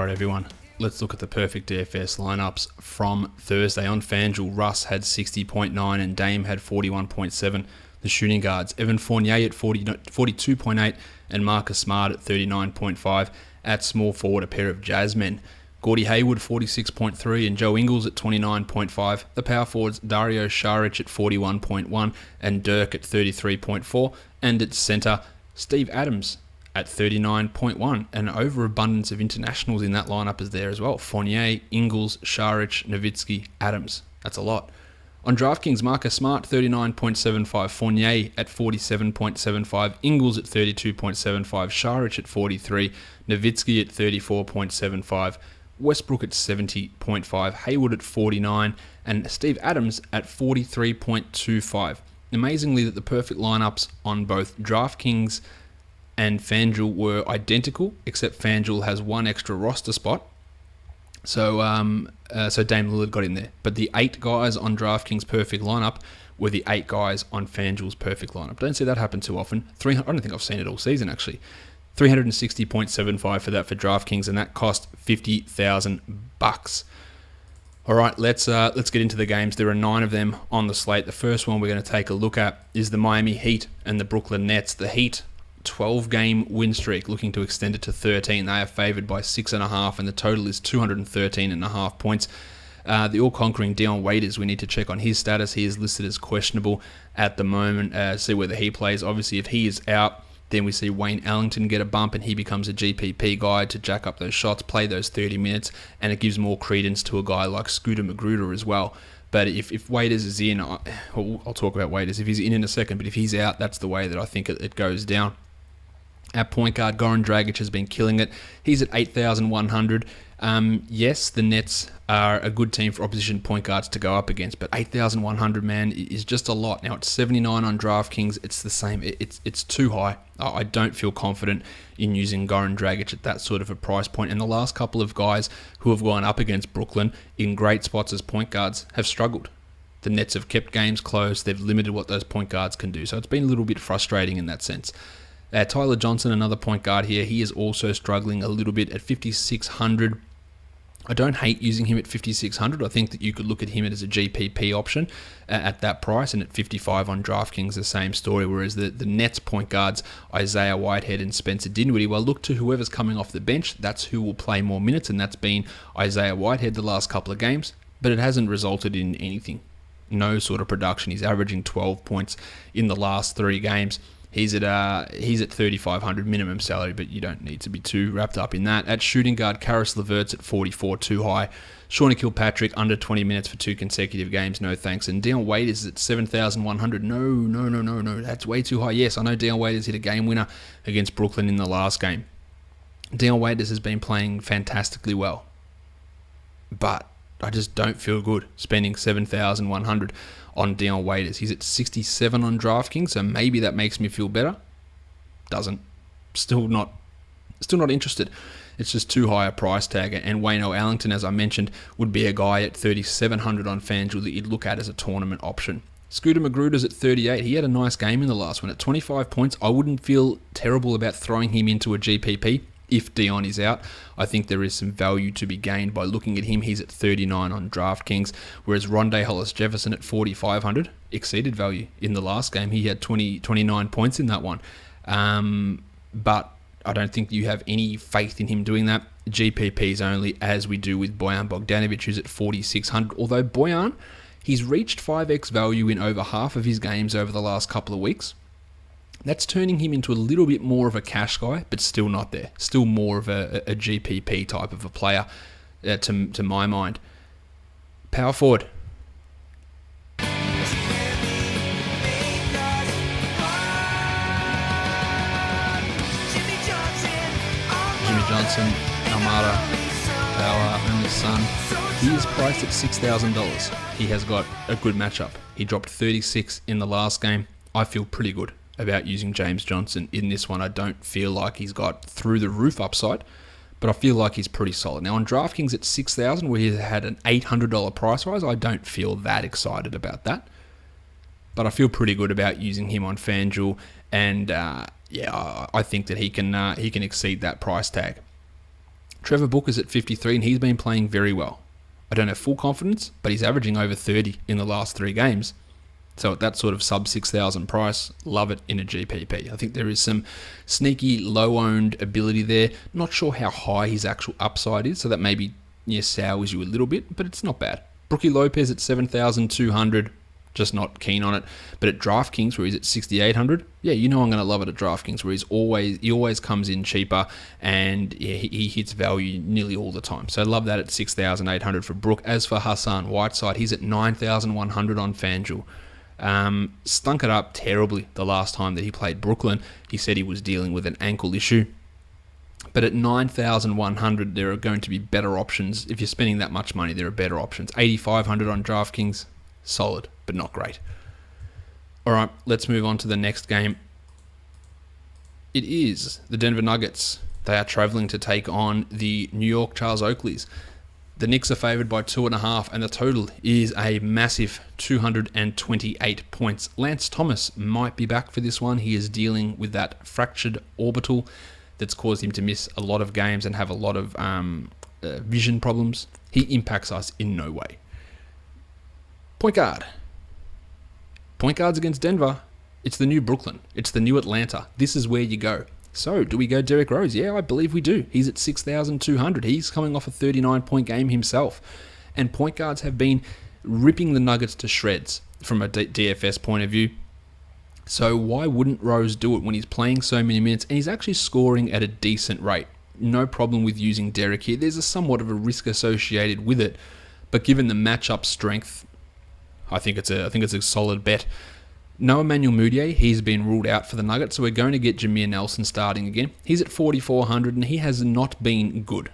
Everyone, let's look at the perfect DFS lineups from Thursday. On FanDuel, Russ had 60.9 and Dame had 41.7. The shooting guards, Evan Fournier at 42.8 and Marcus Smart at 39.5. At small forward, a pair of jazzmen, Gordie Hayward 46.3 and Joe Ingles at 29.5. The power forwards, Dario Saric at 41.1 and Dirk at 33.4. And at centre, Steve Adams at 39.1. An overabundance of internationals in that lineup is there as well. Fournier, Ingles, Saric, Nowitzki, Adams. That's a lot. On DraftKings, Marcus Smart, 39.75. Fournier at 47.75. Ingles at 32.75. Saric at 43. Nowitzki at 34.75. Westbrook at 70.5. Hayward at 49. And Steve Adams at 43.25. Amazingly that the perfect lineups on both DraftKings and FanDuel were identical, except FanDuel has one extra roster spot. So Dame Lillard got in there. But the 8 guys on DraftKings' perfect lineup were the 8 guys on FanDuel's perfect lineup. Don't see that happen too often. I don't think I've seen it all season, actually. 360.75 for that for DraftKings, and that cost $50,000. All right, let's get into the games. There are 9 of them on the slate. The first one we're going to take a look at is the Miami Heat and the Brooklyn Nets. The Heat, 12-game win streak, looking to extend it to 13. They are favoured by 6.5, and the total is 213.5 points. The all-conquering Dion Waiters, we need to check on his status. He is listed as questionable at the moment. See whether he plays. Obviously, if he is out, then we see Wayne Ellington get a bump, and he becomes a GPP guy to jack up those shots, play those 30 minutes, and it gives more credence to a guy like Scooter Magruder as well. But if Waiters is in, I'll talk about Waiters. If he's in a second, but if he's out, that's the way that I think it goes down. At point guard, Goran Dragic has been killing it. He's at 8,100. Yes, the Nets are a good team for opposition point guards to go up against, but 8,100, man, is just a lot. Now, it's 79 on DraftKings. It's the same. It's too high. I don't feel confident in using Goran Dragic at that sort of a price point. And the last couple of guys who have gone up against Brooklyn in great spots as point guards have struggled. The Nets have kept games close. They've limited what those point guards can do. So it's been a little bit frustrating in that sense. Tyler Johnson, another point guard here, he is also struggling a little bit at 5,600. I don't hate using him at 5,600. I think that you could look at him as a GPP option at that price, and at 55 on DraftKings, the same story. Whereas the Nets point guards, Isaiah Whitehead and Spencer Dinwiddie, well, look to whoever's coming off the bench. That's who will play more minutes, and that's been Isaiah Whitehead the last couple of games, but it hasn't resulted in anything. No sort of production. He's averaging 12 points in the last 3 games. He's at 3,500 minimum salary, but you don't need to be too wrapped up in that. At shooting guard, Karis LeVert's at 44, too high. Shawnee Kilpatrick under 20 minutes for 2 consecutive games, no thanks. And Dion Waiters at 7,100. No, that's way too high. Yes, I know Dion Waiters hit a game winner against Brooklyn in the last game. Dion Waiters has been playing fantastically well, but I just don't feel good spending 7,100 on Dion Waiters. He's at 67 on DraftKings, so maybe that makes me feel better. Doesn't. Still not interested. It's just too high a price tag. And Wayno Allington, as I mentioned, would be a guy at 3,700 on FanDuel that you'd look at as a tournament option. Scooter Magruder's at 38. He had a nice game in the last one. At 25 points, I wouldn't feel terrible about throwing him into a GPP. If Dion is out, I think there is some value to be gained by looking at him. He's at 39 on DraftKings, whereas Rondé Hollis-Jefferson at 4,500 exceeded value in the last game. He had 29 points in that one. But I don't think you have any faith in him doing that. GPPs only, as we do with Bojan Bogdanovic, who's at 4,600. Although Bojan, he's reached 5x value in over half of his games over the last couple of weeks. That's turning him into a little bit more of a cash guy, but still not there. Still more of a GPP type of a player, to my mind. Power forward. Jimmy Johnson, Almada, Power, and his son. He is priced at $6,000. He has got a good matchup. He dropped 36 in the last game. I feel pretty good about using James Johnson in this one. I don't feel like he's got through the roof upside, but I feel like he's pretty solid. Now on DraftKings at $6,000, where he's had an $800 price rise, I don't feel that excited about that, but I feel pretty good about using him on FanDuel, and I think that he can exceed that price tag. Trevor Booker's at 53, and he's been playing very well. I don't have full confidence, but he's averaging over 30 in the last 3 games. So at that sort of sub 6,000 price, love it in a GPP. I think there is some sneaky low-owned ability there. Not sure how high his actual upside is, so that maybe sours you a little bit, but it's not bad. Brookie Lopez at 7,200, just not keen on it. But at DraftKings, where he's at 6,800, I'm going to love it at DraftKings, where he always comes in cheaper, and he hits value nearly all the time. So I love that at 6,800 for Brook. As for Hassan Whiteside, he's at 9,100 on FanDuel. Stunk it up terribly the last time that he played Brooklyn. He said he was dealing with an ankle issue. But at 9,100, there are going to be better options. If you're spending that much money, there are better options. 8,500 on DraftKings, solid, but not great. All right, let's move on to the next game. It is the Denver Nuggets. They are traveling to take on the New York Charles Oakleys. The Knicks are favoured by 2.5, and the total is a massive 228 points. Lance Thomas might be back for this one. He is dealing with that fractured orbital that's caused him to miss a lot of games and have a lot of vision problems. He impacts us in no way. Point guard. Point guards against Denver. It's the new Brooklyn. It's the new Atlanta. This is where you go. So, do we go Derrick Rose? Yeah, I believe we do. He's at 6,200. He's coming off a 39-point game himself. And point guards have been ripping the Nuggets to shreds from a DFS point of view. So why wouldn't Rose do it when he's playing so many minutes and he's actually scoring at a decent rate? No problem with using Derrick here. There's a somewhat of a risk associated with it, but given the matchup strength, I think it's a solid bet. No Emmanuel Mudiay, he's been ruled out for the Nuggets, so we're going to get Jameer Nelson starting again. He's at 4,400 and he has not been good.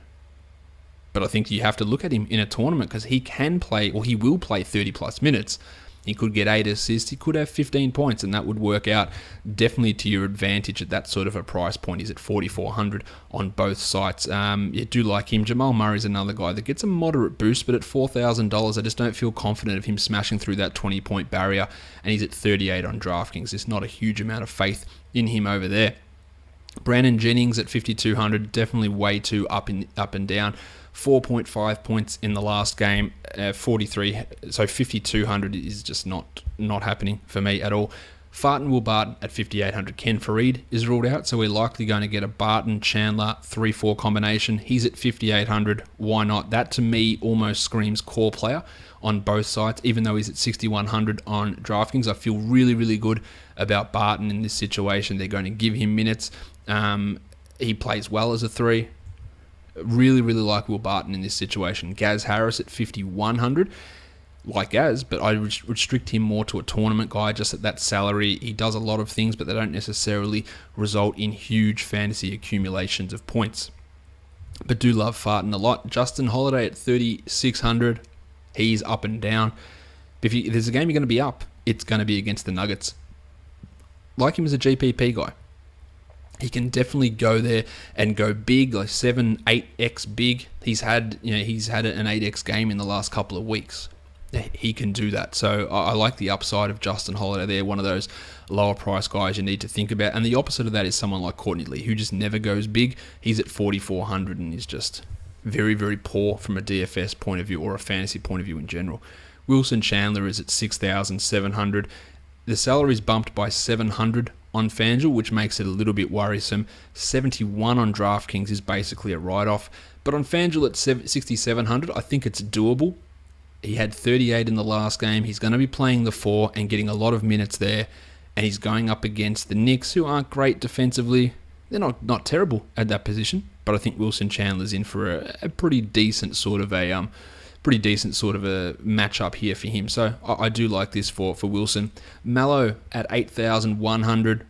But I think you have to look at him in a tournament because he can play, or he will play 30 plus minutes. He could get 8 assists. He could have 15 points, and that would work out definitely to your advantage at that sort of a price point. He's at 4,400 on both sites. You do like him. Jamal Murray's another guy that gets a moderate boost, but at $4,000, I just don't feel confident of him smashing through that 20-point barrier, and he's at 38 on DraftKings. There's not a huge amount of faith in him over there. Brandon Jennings at 5,200, definitely way too up and down. 4.5 points in the last game, 5,200 is just not happening for me at all. Farton Will Barton at 5,800. Ken Fareed is ruled out, so we're likely going to get a Barton-Chandler 3-4 combination. He's at 5,800. Why not? That to me almost screams core player on both sides, even though he's at 6,100 on DraftKings. I feel really, really good about Barton in this situation. They're going to give him minutes. He plays well as a 3. Really, really like Will Barton in this situation. Gaz Harris at 5,100. Like Gaz, but I restrict him more to a tournament guy just at that salary. He does a lot of things, but they don't necessarily result in huge fantasy accumulations of points. But do love Farton a lot. Justin Holiday at 3,600. He's up and down. If there's a game you're going to be up, it's going to be against the Nuggets. Like him as a GPP guy. He can definitely go there and go big, like 7-8x big. He's had an 8x game in the last couple of weeks. He can do that. So I like the upside of Justin Holiday there, one of those lower price guys you need to think about. And the opposite of that is someone like Courtney Lee, who just never goes big. He's at 4,400 and is just very, very poor from a DFS point of view or a fantasy point of view in general. Wilson Chandler is at 6,700. The salary's bumped by 700 on FanDuel, which makes it a little bit worrisome. 71 on DraftKings is basically a write-off. But on FanDuel at 6,700, I think it's doable. He had 38 in the last game. He's going to be playing the 4 and getting a lot of minutes there. And he's going up against the Knicks, who aren't great defensively. They're not terrible at that position. But I think Wilson Chandler's in for a pretty decent sort of a matchup here for him. So I do like this for Wilson. Mallow at 8,100.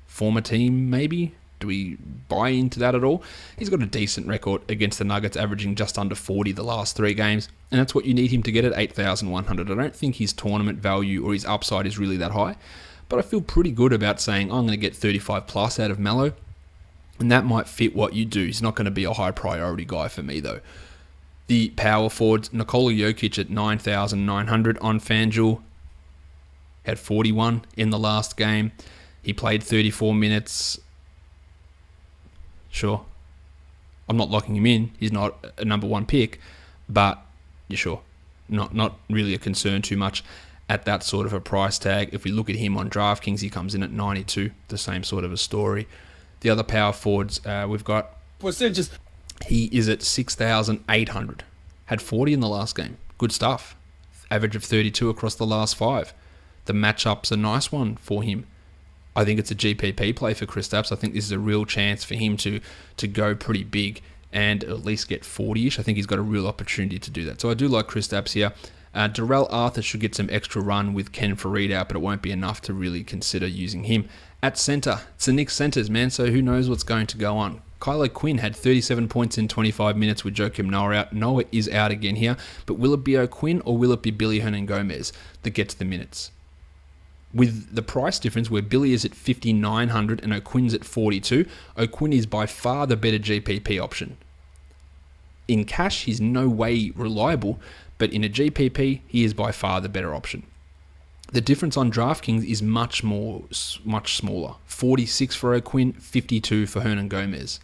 Former team, maybe? Do we buy into that at all? He's got a decent record against the Nuggets, averaging just under 40 the last 3 games. And that's what you need him to get at 8,100. I don't think his tournament value or his upside is really that high. But I feel pretty good about saying, I'm going to get 35 plus out of Mallow. And that might fit what you do. He's not going to be a high priority guy for me, though. The power forwards, Nikola Jokic at 9,900 on FanDuel. Had 41 in the last game. He played 34 minutes. Sure. I'm not locking him in. He's not a number 1 pick. But, you're sure. Not really a concern too much at that sort of a price tag. If we look at him on DraftKings, he comes in at 92. The same sort of a story. The other power forwards we've got... He is at 6,800. Had 40 in the last game. Good stuff. Average of 32 across the last 5. The matchup's a nice one for him. I think it's a GPP play for Kristaps. I think this is a real chance for him to go pretty big and at least get 40-ish. I think he's got a real opportunity to do that. So I do like Kristaps here. Darrell Arthur should get some extra run with Ken Fareed out, but it won't be enough to really consider using him. At centre, it's the Knicks centres, man, so who knows what's going to go on. Kylo Quinn had 37 points in 25 minutes with Joakim Noah out. Noah is out again here, but will it be O'Quinn or will it be Billy Hernan-Gomez that gets the minutes? With the price difference where Billy is at 5,900 and O'Quinn's at 42, O'Quinn is by far the better GPP option. In cash, he's no way reliable, but in a GPP, he is by far the better option. The difference on DraftKings is much smaller. 46 for O'Quinn, 52 for Hernan-Gomez.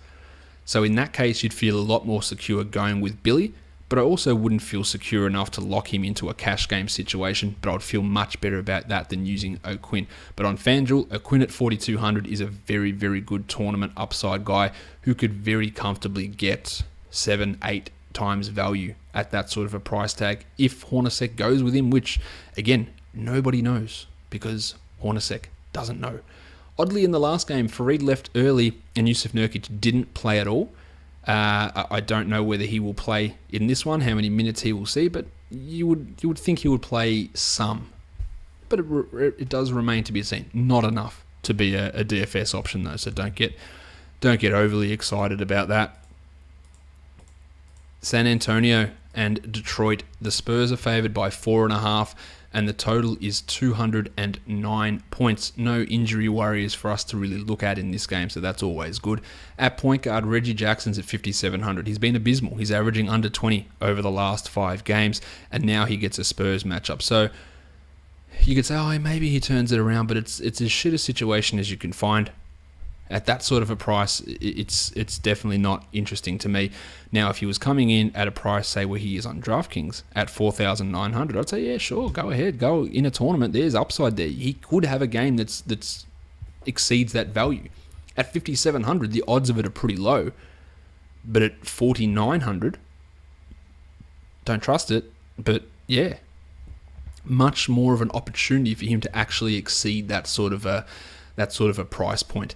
So in that case, you'd feel a lot more secure going with Billy, but I also wouldn't feel secure enough to lock him into a cash game situation, but I'd feel much better about that than using O'Quinn. But on FanDuel, O'Quinn at 4,200 is a very, very good tournament upside guy who could very comfortably get 7-8 times value at that sort of a price tag if Hornacek goes with him, which, again, nobody knows because Hornacek doesn't know. Oddly, in the last game, Fareed left early and Yusuf Nurkic didn't play at all. I don't know whether he will play in this one, how many minutes he will see, but you would think he would play some. But it does remain to be seen. Not enough to be a DFS option though, so don't get overly excited about that. San Antonio and Detroit. The Spurs are favoured by 4.5. and the total is 209 points. No injury worries for us to really look at in this game, so that's always good. At point guard, Reggie Jackson's at 5,700. He's been abysmal. He's averaging under 20 over the last 5 games, and now he gets a Spurs matchup. So you could say, oh, maybe he turns it around, but it's as shit a situation as you can find. At that sort of a price, it's definitely not interesting to me. Now, if he was coming in at a price, say, where he is on DraftKings at 4,900, I'd say, yeah, sure, go ahead. Go in a tournament. There's upside there. He could have a game that's exceeds that value. At 5,700, the odds of it are pretty low. But at 4,900, don't trust it. But, yeah, much more of an opportunity for him to actually exceed that sort of a price point.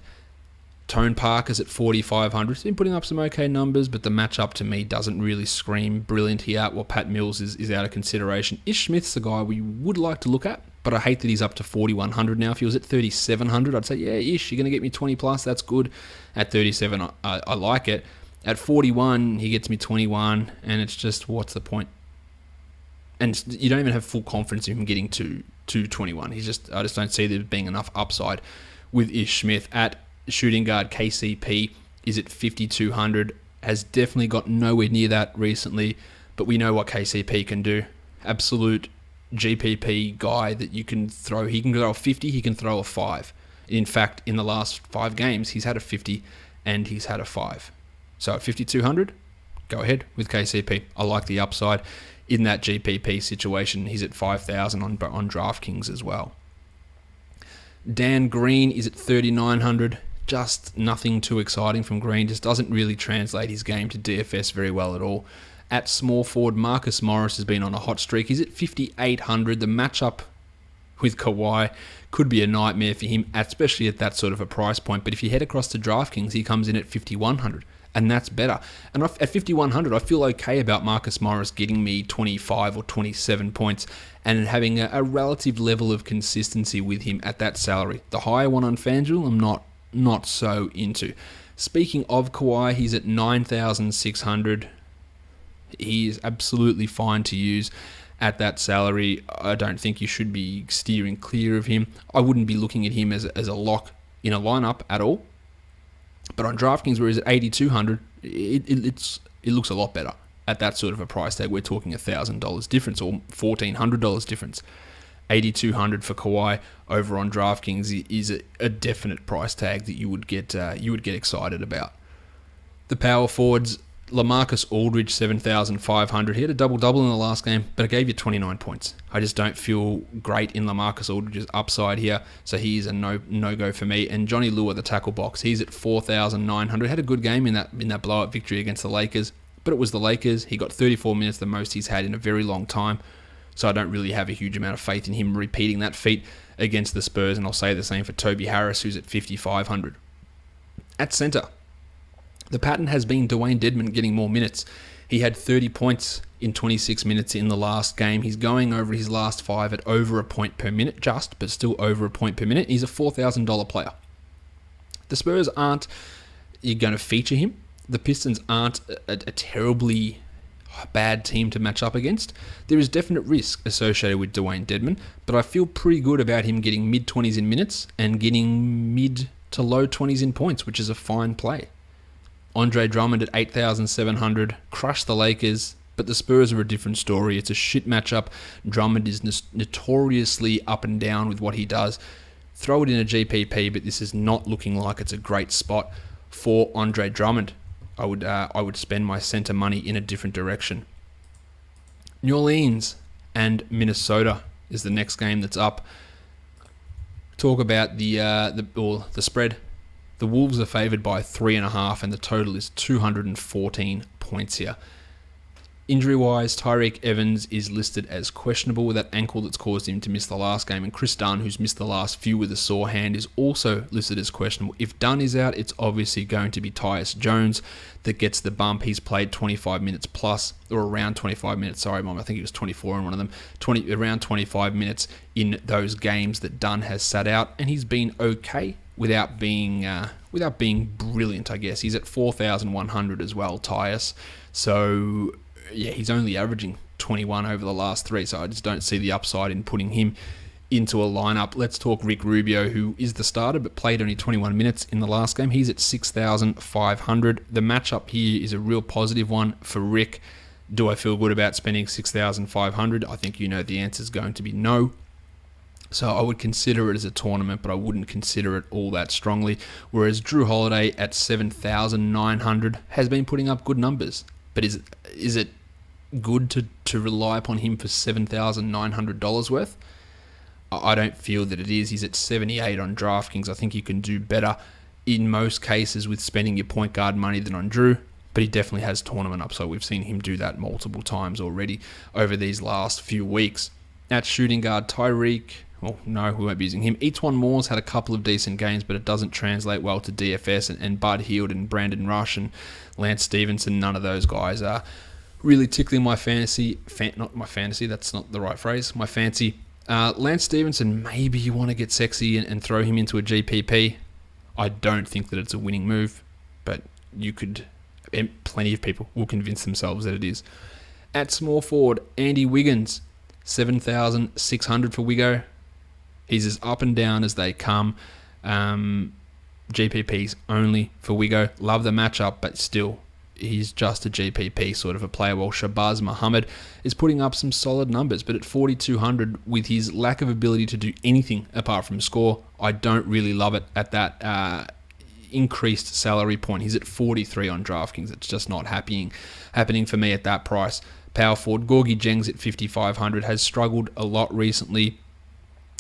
Tone Parker's at 4,500. He's been putting up some okay numbers, but the matchup to me doesn't really scream brilliant here. Well, Pat Mills is out of consideration. Ish Smith's the guy we would like to look at, but I hate that he's up to 4,100 now. If he was at 3,700, I'd say, yeah, Ish, you're going to get me 20 plus. That's good. At 37, I like it. At 41, he gets me 21, and it's just, what's the point? And you don't even have full confidence in him getting to 21. I just don't see there being enough upside with Ish Smith. At shooting guard, KCP is at 5,200. Has definitely got nowhere near that recently, but we know what KCP can do. Absolute GPP guy that you can throw. He can throw a 50, he can throw a 5. In fact, in the last 5 games, he's had a 50 and he's had a 5. So at 5,200, go ahead with KCP. I like the upside in that GPP situation. He's at 5,000 on DraftKings as well. Dan Green is at 3,900. Just nothing too exciting from Green. Just doesn't really translate his game to DFS very well at all. At small forward, Marcus Morris has been on a hot streak. He's at 5,800. The matchup with Kawhi could be a nightmare for him, especially at that sort of a price point. But if you head across to DraftKings, he comes in at 5,100. And that's better. And at 5,100, I feel okay about Marcus Morris getting me 25 or 27 points and having a relative level of consistency with him at that salary. The higher one on FanDuel, I'm not so into. Speaking of Kawhi, he's at 9,600. He is absolutely fine to use at that salary. I don't think you should be steering clear of him. I wouldn't be looking at him as a lock in a lineup at all. But on DraftKings, where he's at 8,200, it looks a lot better at that sort of a price tag. We're talking $1,000 difference or $1,400 difference. 8,200 for Kawhi over on DraftKings is a definite price tag that you would get excited about. The power forwards, LaMarcus Aldridge, 7,500. He had a double-double in the last game, but I gave you 29 points. I just don't feel great in LaMarcus Aldridge's upside here, so he is a no-go for me. And Johnny Lua, the tackle box, he's at 4,900. Had a good game in that blowout victory against the Lakers, but it was the Lakers. He got 34 minutes, the most he's had in a very long time, so I don't really have a huge amount of faith in him repeating that feat against the Spurs, and I'll say the same for Toby Harris, who's at 5,500. At centre, the pattern has been Dwayne Dedmon getting more minutes. He had 30 points in 26 minutes in the last game. He's going over his last 5 at over a point per minute, but still over a point per minute. He's a $4,000 player. The Spurs aren't going to feature him. The Pistons aren't a terribly bad team to match up against. There is definite risk associated with Dwayne Dedmon, but I feel pretty good about him getting mid-20s in minutes and getting mid to low 20s in points, which is a fine play. Andre Drummond at 8,700 crushed the Lakers, but the Spurs are a different story. It's a shit matchup. Drummond is notoriously up and down with what he does. Throw it in a GPP, but this is not looking like it's a great spot for Andre Drummond. I would spend my center money in a different direction. New Orleans and Minnesota is the next game that's up. Talk about the spread. The Wolves are favoured by 3.5, and the total is 214 points here. Injury-wise, Tyreek Evans is listed as questionable with that ankle that's caused him to miss the last game, and Chris Dunn, who's missed the last few with a sore hand, is also listed as questionable. If Dunn is out, it's obviously going to be Tyus Jones that gets the bump. He's played 25 minutes plus, or around 25 minutes. Sorry, Mom, I think it was 24 in one of them. Around 25 minutes in those games that Dunn has sat out, and he's been okay without being brilliant, I guess. He's at 4,100 as well, Tyus. So yeah, he's only averaging 21 over the last 3, so I just don't see the upside in putting him into a lineup. Let's talk Rick Rubio, who is the starter but played only 21 minutes in the last game. He's at 6,500. The matchup here is a real positive one for Rick. Do I feel good about spending 6,500? I think you know the answer is going to be no. So I would consider it as a tournament, but I wouldn't consider it all that strongly. Whereas Drew Holiday at 7,900 has been putting up good numbers. But is it good to rely upon him for $7,900 worth? I don't feel that it is. He's at 78 on DraftKings. I think you can do better in most cases with spending your point guard money than on Drew, but he definitely has tournament upside. We've seen him do that multiple times already over these last few weeks. At shooting guard, Tyreek, well, no, we won't be using him. Etuan Moore's had a couple of decent games, but it doesn't translate well to DFS, and Bud Hield and Brandon Rush and Lance Stevenson, none of those guys are really tickling my fantasy. Not my fantasy, that's not the right phrase. My fancy. Lance Stevenson, maybe you want to get sexy and throw him into a GPP. I don't think that it's a winning move, but you could, and plenty of people will convince themselves that it is. At small forward, Andy Wiggins, 7,600 for Wiggo. He's as up and down as they come. GPPs only for Wiggo. Love the matchup, but still, he's just a GPP sort of a player. While Shabazz Muhammad is putting up some solid numbers, but at 4,200 with his lack of ability to do anything apart from score, I don't really love it at that increased salary point. He's at 43 on DraftKings. It's just not happening for me at that price. Power forward Gorgie Jengs at 5,500 has struggled a lot recently.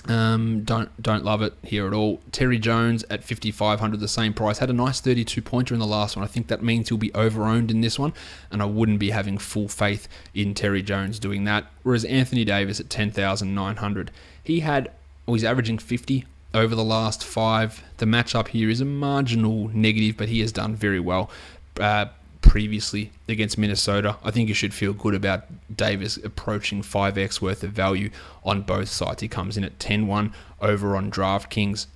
Don't love it here at all. Terry Jones at 5,500, the same price, had a nice 32-pointer in the last one. I think that means he'll be over-owned in this one, and I wouldn't be having full faith in Terry Jones doing that. Whereas Anthony Davis at 10,900, he's averaging 50 over the last 5. The matchup here is a marginal negative, but he has done very well previously against Minnesota. I think you should feel good about Davis approaching 5x worth of value on both sides. He comes in at 10-1 over on DraftKings.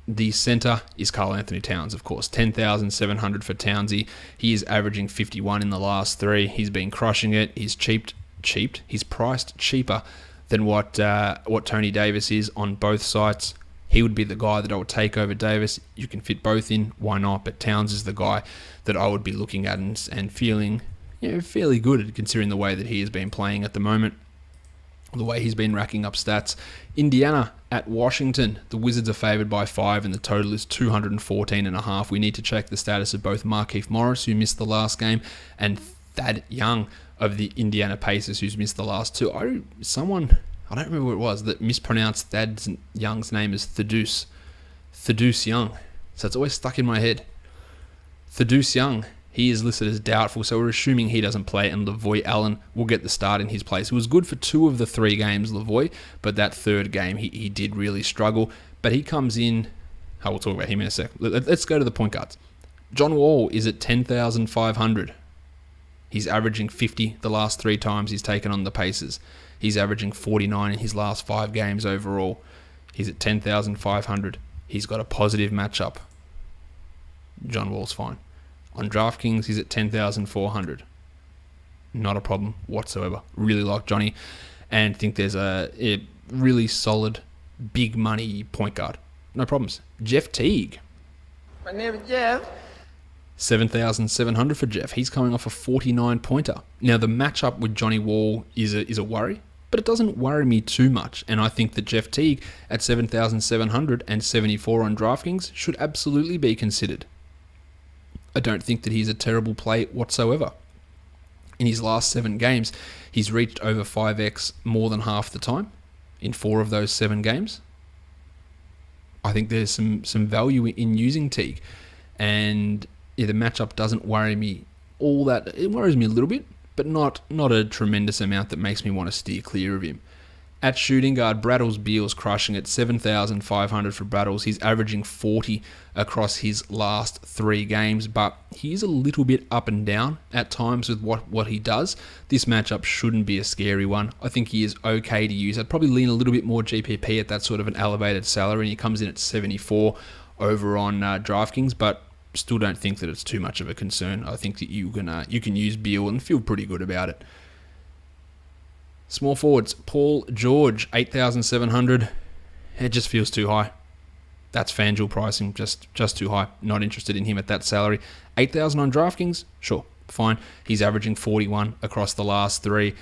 The center is Karl Anthony Towns, of course. 10,700 for Townsy. He is averaging 51 in the last 3. He's been crushing it. He's He's priced cheaper than what Tony Davis is on both sites. He would be the guy that I would take over Davis. You can fit both in, why not? But Towns is the guy that I would be looking at and feeling fairly good at, considering the way that he has been playing at the moment, the way he's been racking up stats. Indiana at Washington. The Wizards are favored by 5 and the total is 214.5. We need to check the status of both Markieff Morris, who missed the last game, and Thad Young of the Indiana Pacers, who's missed the last 2. I don't remember what it was that mispronounced Thad Young's name as Thaddeus Young. So it's always stuck in my head. Thaddeus Young, he is listed as doubtful, so we're assuming he doesn't play, and Lavoy Allen will get the start in his place. It was good for 2 of the 3 games, Lavoy, but that 3rd game he did really struggle. But he comes in, we'll talk about him in a sec. Let's go to the point guards. John Wall is at 10,500. He's averaging 50 the last 3 times he's taken on the Pacers. He's averaging 49 in his last 5 games overall. He's at 10,500. He's got a positive matchup. John Wall's fine. On DraftKings, he's at 10,400. Not a problem whatsoever. Really like Johnny and think there's a really solid, big money point guard. No problems. Jeff Teague. My name is Jeff. 7,700 for Jeff. He's coming off a 49-pointer. Now, the matchup with Johnny Wall is a worry, but it doesn't worry me too much. And I think that Jeff Teague at 7,774 on DraftKings should absolutely be considered. I don't think that he's a terrible play whatsoever. In his last 7 games, he's reached over 5x more than half the time in 4 of those 7 games. I think there's some value in using Teague. And the matchup doesn't worry me all that. It worries me a little bit, but not a tremendous amount that makes me want to steer clear of him. At shooting guard, Brattles Beal's crushing at 7,500 for Brattles. He's averaging 40 across his last 3 games, but he's a little bit up and down at times with what he does. This matchup shouldn't be a scary one. I think he is okay to use. I'd probably lean a little bit more GPP at that sort of an elevated salary, and he comes in at 74 over on DraftKings, but still don't think that it's too much of a concern. I think that you can use Beal and feel pretty good about it. Small forwards, Paul George, 8,700. It just feels too high. That's FanDuel pricing, just too high. Not interested in him at that salary. 8,000 on DraftKings, sure, fine. He's averaging 41 across the last three.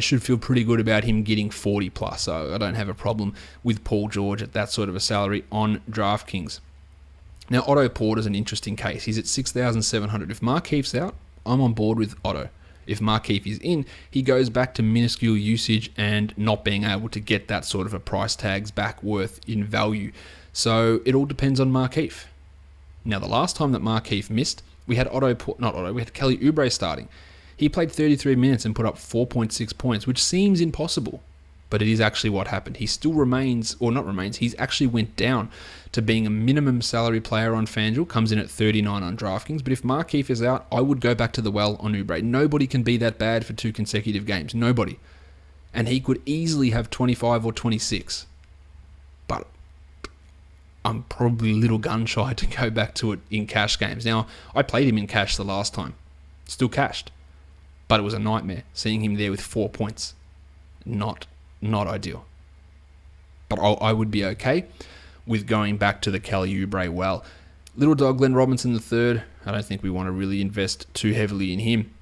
Should feel pretty good about him getting 40 plus. So I don't have a problem with Paul George at that sort of a salary on DraftKings. Now, Otto Porter's an interesting case. He's at 6,700. If Markeef's out, I'm on board with Otto. If Markeef is in, he goes back to minuscule usage and not being able to get that sort of a price tags back worth in value. So it all depends on Markeef. Now, the last time that Markeef missed, we had we had Kelly Oubre starting. He played 33 minutes and put up 4.6 points, which seems impossible, but it is actually what happened. He still he's actually went down to being a minimum salary player on FanDuel, comes in at 39 on DraftKings, but if Markeef is out, I would go back to the well on Oubre. Nobody can be that bad for 2 consecutive games. Nobody. And he could easily have 25 or 26. But I'm probably a little gun-shy to go back to it in cash games. Now, I played him in cash the last time. Still cashed. But it was a nightmare, seeing him there with 4 points. Not ideal. But I would be okay with going back to the Kelly Oubre well. Little dog Glenn Robinson III, I don't think we want to really invest too heavily in him.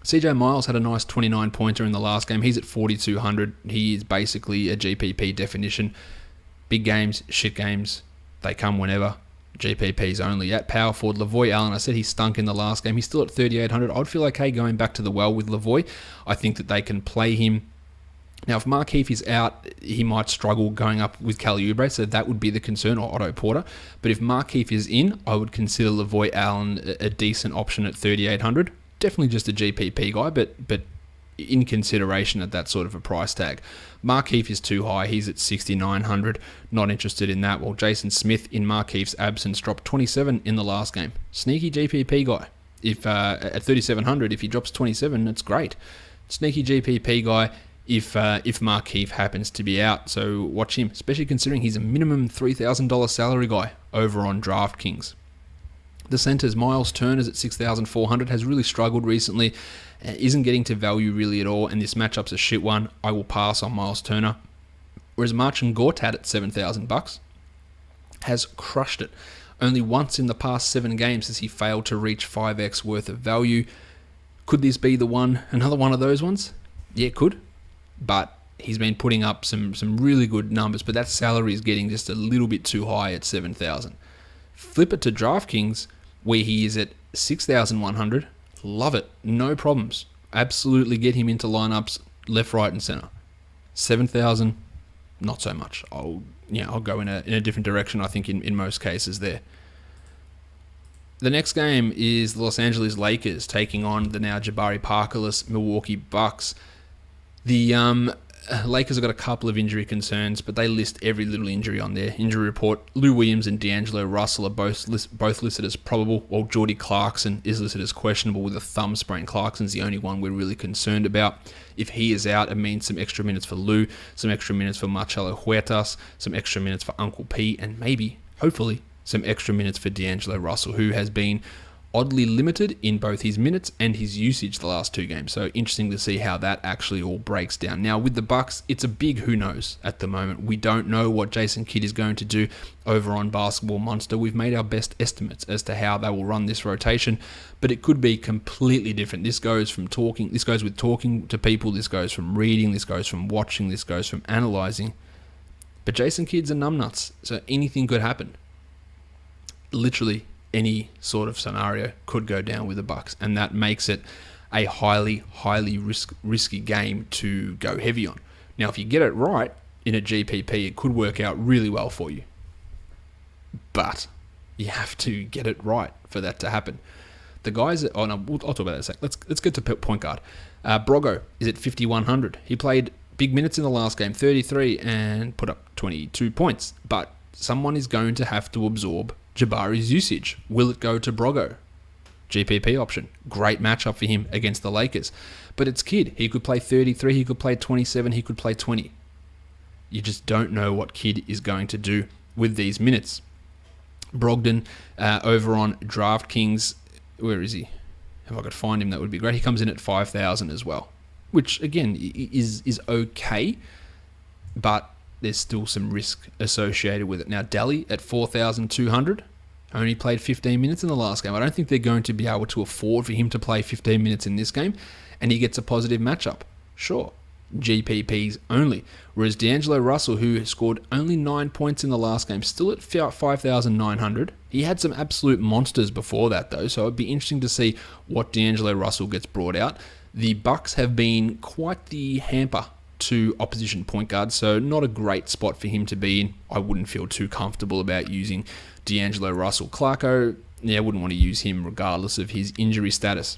CJ Miles had a nice 29-pointer in the last game. He's at 4,200. He is basically a GPP definition. Big games, shit games, they come whenever. GPPs only. At power forward, Lavoy Allen, I said he stunk in the last game. He's still at 3,800. I'd feel okay going back to the well with Lavoy. I think that they can play him. Now, if Markeef is out, he might struggle going up with Kelly Oubre, so that would be the concern, or Otto Porter. But if Markeef is in, I would consider Lavoy Allen a decent option at 3,800. Definitely just a GPP guy, but in consideration at that sort of a price tag. Markeef is too high. He's at 6,900. Not interested in that. Well, Jason Smith, in Markeef's absence, dropped 27 in the last game. Sneaky GPP guy. If at 3,700, if he drops 27, that's great. Sneaky GPP guy if Markeef happens to be out. So watch him, especially considering he's a minimum $3,000 salary guy over on DraftKings. The centers, Miles Turner's at 6,400, has really struggled recently, isn't getting to value really at all, and this matchup's a shit one. I will pass on Miles Turner. Whereas Marcin Gortat at $7,000 has crushed it. Only once in the past 7 games has he failed to reach 5x worth of value. Could this be another one of those ones? Yeah, it could. But he's been putting up some really good numbers, but that salary is getting just a little bit too high at 7,000. Flip it to DraftKings, where he is at 6,100. Love it. No problems. Absolutely get him into lineups left, right, and center. 7,000, not so much. I'll go in a different direction, I think, in most cases there. The next game is the Los Angeles Lakers taking on the now Jabari Parkerless Milwaukee Bucks. The Lakers have got a couple of injury concerns, but they list every little injury on their injury report. Lou Williams and D'Angelo Russell are both listed as probable, while Jordy Clarkson is listed as questionable with a thumb sprain. Clarkson's the only one we're really concerned about. If he is out, it means some extra minutes for Lou, some extra minutes for Marcelo Huertas, some extra minutes for Uncle P, and maybe, hopefully, some extra minutes for D'Angelo Russell, who has been oddly limited in both his minutes and his usage the last 2 games. So interesting to see how that actually all breaks down. Now with the Bucks, it's a big who knows at the moment. We don't know what Jason Kidd is going to do over on Basketball Monster. We've made our best estimates as to how they will run this rotation, but it could be completely different. This goes with talking to people, this goes from reading, this goes from watching, this goes from analyzing. But Jason Kidd's a numbnuts, so anything could happen. Literally any sort of scenario could go down with the Bucks, and that makes it a highly risky game to go heavy on. Now, if you get it right in a GPP, it could work out really well for you, but you have to get it right for that to happen. The guys, I'll talk about that in a sec. Let's get to point guard. Brogo is at 5,100. He played big minutes in the last game, 33, and put up 22 points, but someone is going to have to absorb Jabari's usage. Will it go to Brogo? GPP option. Great matchup for him against the Lakers. But it's Kidd. He could play 33, he could play 27, he could play 20. You just don't know what Kidd is going to do with these minutes. Brogdon over on DraftKings. Where is he? If I could find him, that would be great. He comes in at 5,000 as well. which again is okay, but there's still some risk associated with it. Now, Daly at 4,200 only played 15 minutes in the last game. I don't think they're going to be able to afford for him to play 15 minutes in this game, and he gets a positive matchup. Sure, GPPs only. Whereas D'Angelo Russell, who scored only 9 points in the last game, still at 5,900. He had some absolute monsters before that, though, so it'd be interesting to see what D'Angelo Russell gets brought out. The Bucks have been quite the hamper to opposition point guards, so not a great spot for him to be in. I wouldn't feel too comfortable about using D'Angelo Russell. Clarko, I wouldn't want to use him regardless of his injury status.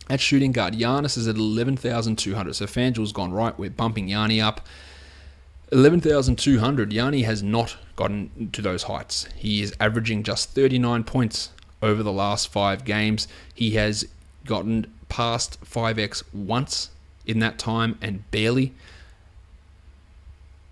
At shooting guard, Giannis is at 11,200, so FanDuel's gone right. We're bumping Yanni up. 11,200, Yanni has not gotten to those heights. He is averaging just 39 points over the last 5 games. He has gotten past 5x once in that time and barely.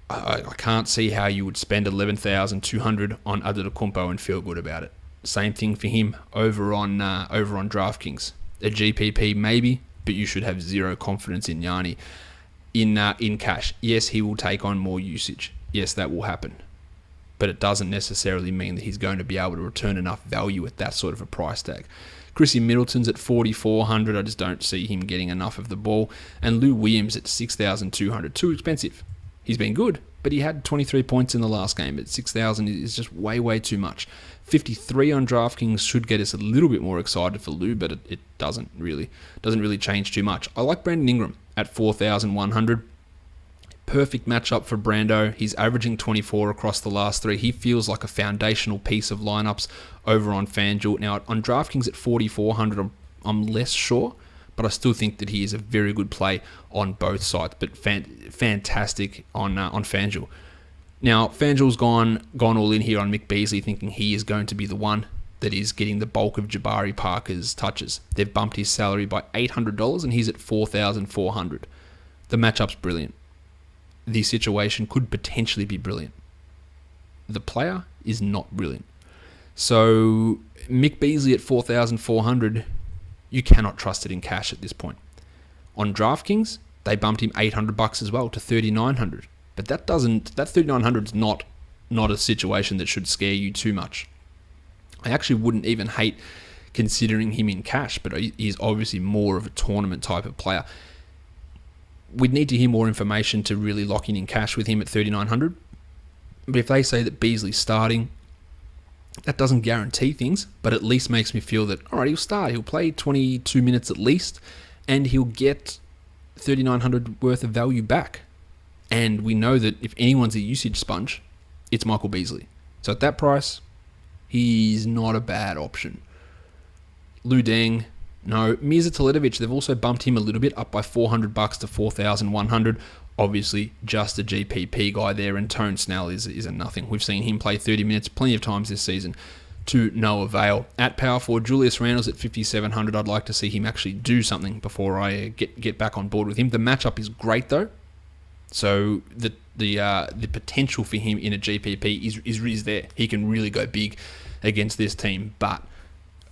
I can't see how you would spend 11,200 on Antetokounmpo and feel good about it. Same thing for him over on DraftKings. A GPP maybe, but you should have zero confidence in Yanni in cash. Yes, he will take on more usage. Yes, that will happen. But it doesn't necessarily mean that he's going to be able to return enough value at that sort of a price tag. Chrissy Middleton's at 4,400. I just don't see him getting enough of the ball. And Lou Williams at 6,200. Too expensive. He's been good, but he had 23 points in the last game. At 6,000 is just way too much. 53 on DraftKings should get us a little bit more excited for Lou, but it doesn't really change too much. I like Brandon Ingram at 4,100. Perfect matchup for Brando. He's averaging 24 across the last 3. He feels like a foundational piece of lineups over on FanDuel. Now, on DraftKings at 4,400, I'm less sure, but I still think that he is a very good play on both sides, but fantastic on FanDuel. Now, FanDuel's gone all in here on Mick Beasley, thinking he is going to be the one that is getting the bulk of Jabari Parker's touches. They've bumped his salary by $800, and he's at 4,400. The matchup's brilliant. The situation could potentially be brilliant. The player is not brilliant. So, Mick Beasley at 4,400, you cannot trust it in cash at this point. On DraftKings, they bumped him $800 as well to 3,900. But that 3,900 is not a situation that should scare you too much. I actually wouldn't even hate considering him in cash, but he's obviously more of a tournament type of player. We'd need to hear more information to really lock in cash with him at 3,900. But if they say that Beasley's starting, that doesn't guarantee things, but at least makes me feel that, all right, he'll start. He'll play 22 minutes at least, and he'll get 3,900 worth of value back. And we know that if anyone's a usage sponge, it's Michael Beasley. So at that price, he's not a bad option. Lou Deng, no. Mirza Teletovic, they've also bumped him a little bit, up by $400 to 4,100. Obviously, just a GPP guy there, and Tone Snell is a nothing. We've seen him play 30 minutes plenty of times this season to no avail. At power forward, Julius Randle's at 5,700. I'd like to see him actually do something before I get back on board with him. The matchup is great though, so the potential for him in a GPP is there. He can really go big against this team, but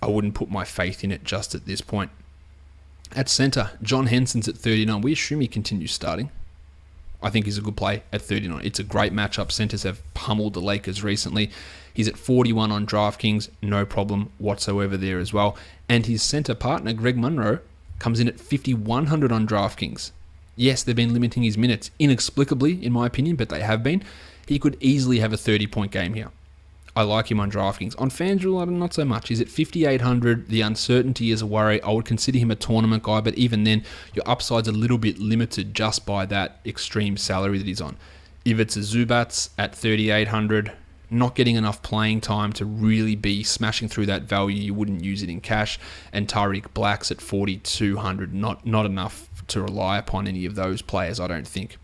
I wouldn't put my faith in it just at this point. At center, John Henson's at 39. We assume he continues starting. I think he's a good play at 39. It's a great matchup. Centers have pummeled the Lakers recently. He's at 41 on DraftKings. No problem whatsoever there as well. And his center partner, Greg Monroe, comes in at 5,100 on DraftKings. Yes, they've been limiting his minutes inexplicably, in my opinion, but they have been. He could easily have a 30-point game here. I like him on DraftKings. On FanDuel, not so much. He's at 5,800. The uncertainty is a worry. I would consider him a tournament guy, but even then, your upside's a little bit limited just by that extreme salary that he's on. If it's a Zubats at 3,800, not getting enough playing time to really be smashing through that value, you wouldn't use it in cash. And Tariq Black's at 4,200, not enough to rely upon any of those players, I don't think.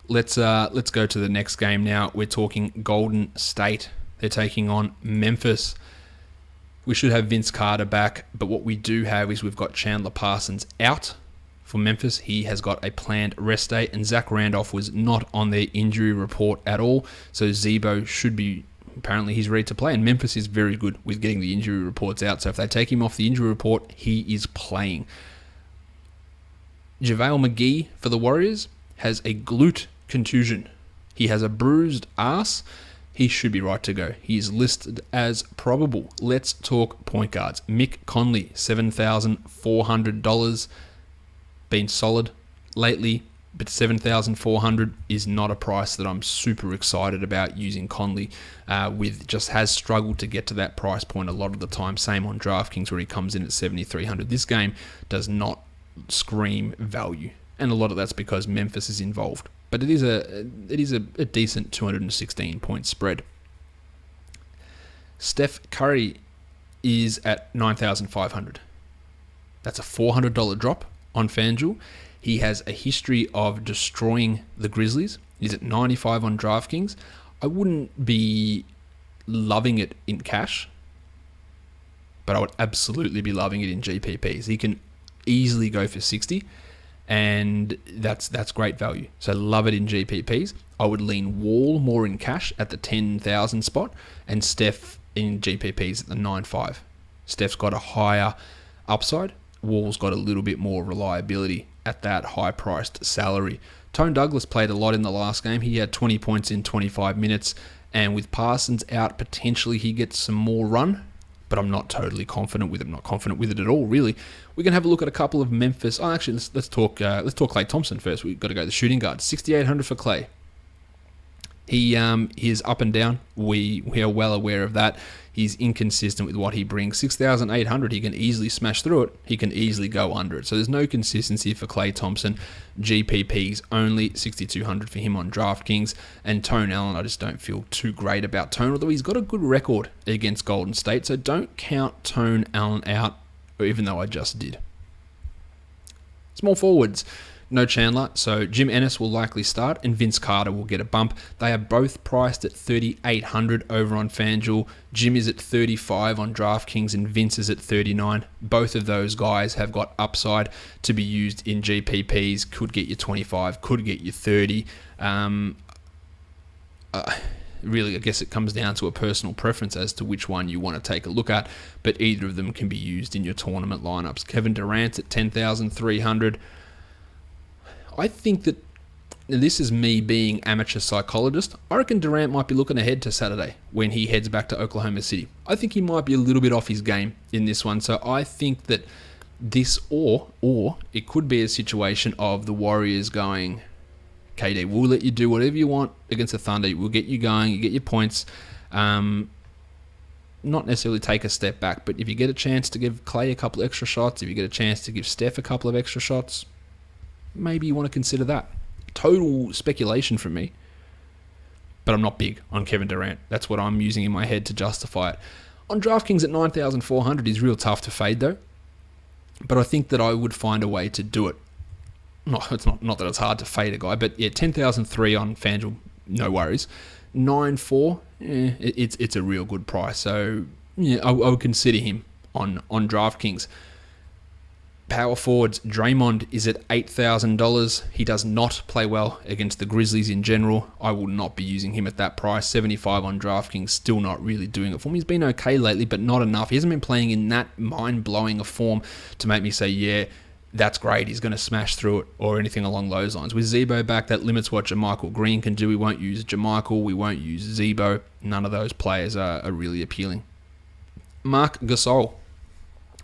Let's go to the next game now. We're talking Golden State. They're taking on Memphis. We should have Vince Carter back, but what we do have is we've got Chandler Parsons out for Memphis. He has got a planned rest day, and Zach Randolph was not on their injury report at all, so Zebo should be, apparently he's ready to play, and Memphis is very good with getting the injury reports out, so if they take him off the injury report, he is playing. JaVale McGee for the Warriors has a glute contusion. He has a bruised ass. He should be right to go. He's listed as probable. Let's talk point guards. Mick Conley, $7,400. Been solid lately, but $7,400 is not a price that I'm super excited about using Conley with. Just has struggled to get to that price point a lot of the time. Same on DraftKings where he comes in at $7,300. This game does not scream value, and a lot of that's because Memphis is involved. But it is a decent 216 point spread. Steph Curry is at $9,500. That's a $400 drop on FanDuel. He has a history of destroying the Grizzlies. He's at 95 on DraftKings. I wouldn't be loving it in cash, but I would absolutely be loving it in GPPs. He can easily go for 60, and that's great value. So love it in GPPs. I would lean Wall more in cash at the 10,000 spot, and Steph in GPPs at the 9.5. Steph's got a higher upside. Wall's got a little bit more reliability at that high-priced salary. Tone Douglas played a lot in the last game. He had 20 points in 25 minutes, and with Parsons out, potentially he gets some more run, but I'm not totally confident with it. I'm not confident with it at all, really. We can have a look at a couple of Memphis. Oh, actually, let's talk Klay Thompson first. We've got to go to the shooting guard. 6,800 for Klay. He is up and down. We are well aware of that. He's inconsistent with what he brings. 6,800, he can easily smash through it. He can easily go under it. So there's no consistency for Klay Thompson. GPPs only 6,200 for him on DraftKings. And Tone Allen, I just don't feel too great about Tone, although he's got a good record against Golden State. So don't count Tone Allen out, even though I just did. Small forwards. No Chandler, so Jim Ennis will likely start and Vince Carter will get a bump. They are both priced at $3,800 over on FanDuel. Jim is at $35 on DraftKings and Vince is at $39. Both of those guys have got upside to be used in GPPs. Could get you 25, could get you 30. Really, I guess it comes down to a personal preference as to which one you want to take a look at, but either of them can be used in your tournament lineups. Kevin Durant at $10,300. I think that, and this is me being amateur psychologist, I reckon Durant might be looking ahead to Saturday when he heads back to Oklahoma City. I think he might be a little bit off his game in this one. So I think that this, or it could be a situation of the Warriors going, KD, we'll let you do whatever you want against the Thunder. We'll get you going, you get your points. Not necessarily take a step back, but if you get a chance to give Klay a couple extra shots, if you get a chance to give Steph a couple of extra shots, maybe you want to consider that. Total speculation from me. But I'm not big on Kevin Durant. That's what I'm using in my head to justify it. On DraftKings at 9,400 is real tough to fade though. But I think that I would find a way to do it. No, it's not that it's hard to fade a guy, but yeah, 10,003 on FanDuel, no worries. 9.4, it's a real good price. So yeah, I would consider him on DraftKings. Power forwards, Draymond is at $8,000. He does not play well against the Grizzlies in general. I will not be using him at that price. 75 on DraftKings, still not really doing it for me. He's been okay lately, but not enough. He hasn't been playing in that mind-blowing a form to make me say, yeah, that's great, he's going to smash through it, or anything along those lines. With Zebo back, that limits what JaMychal Green can do. We won't use JaMychal, we won't use Zebo. None of those players are really appealing. Marc Gasol.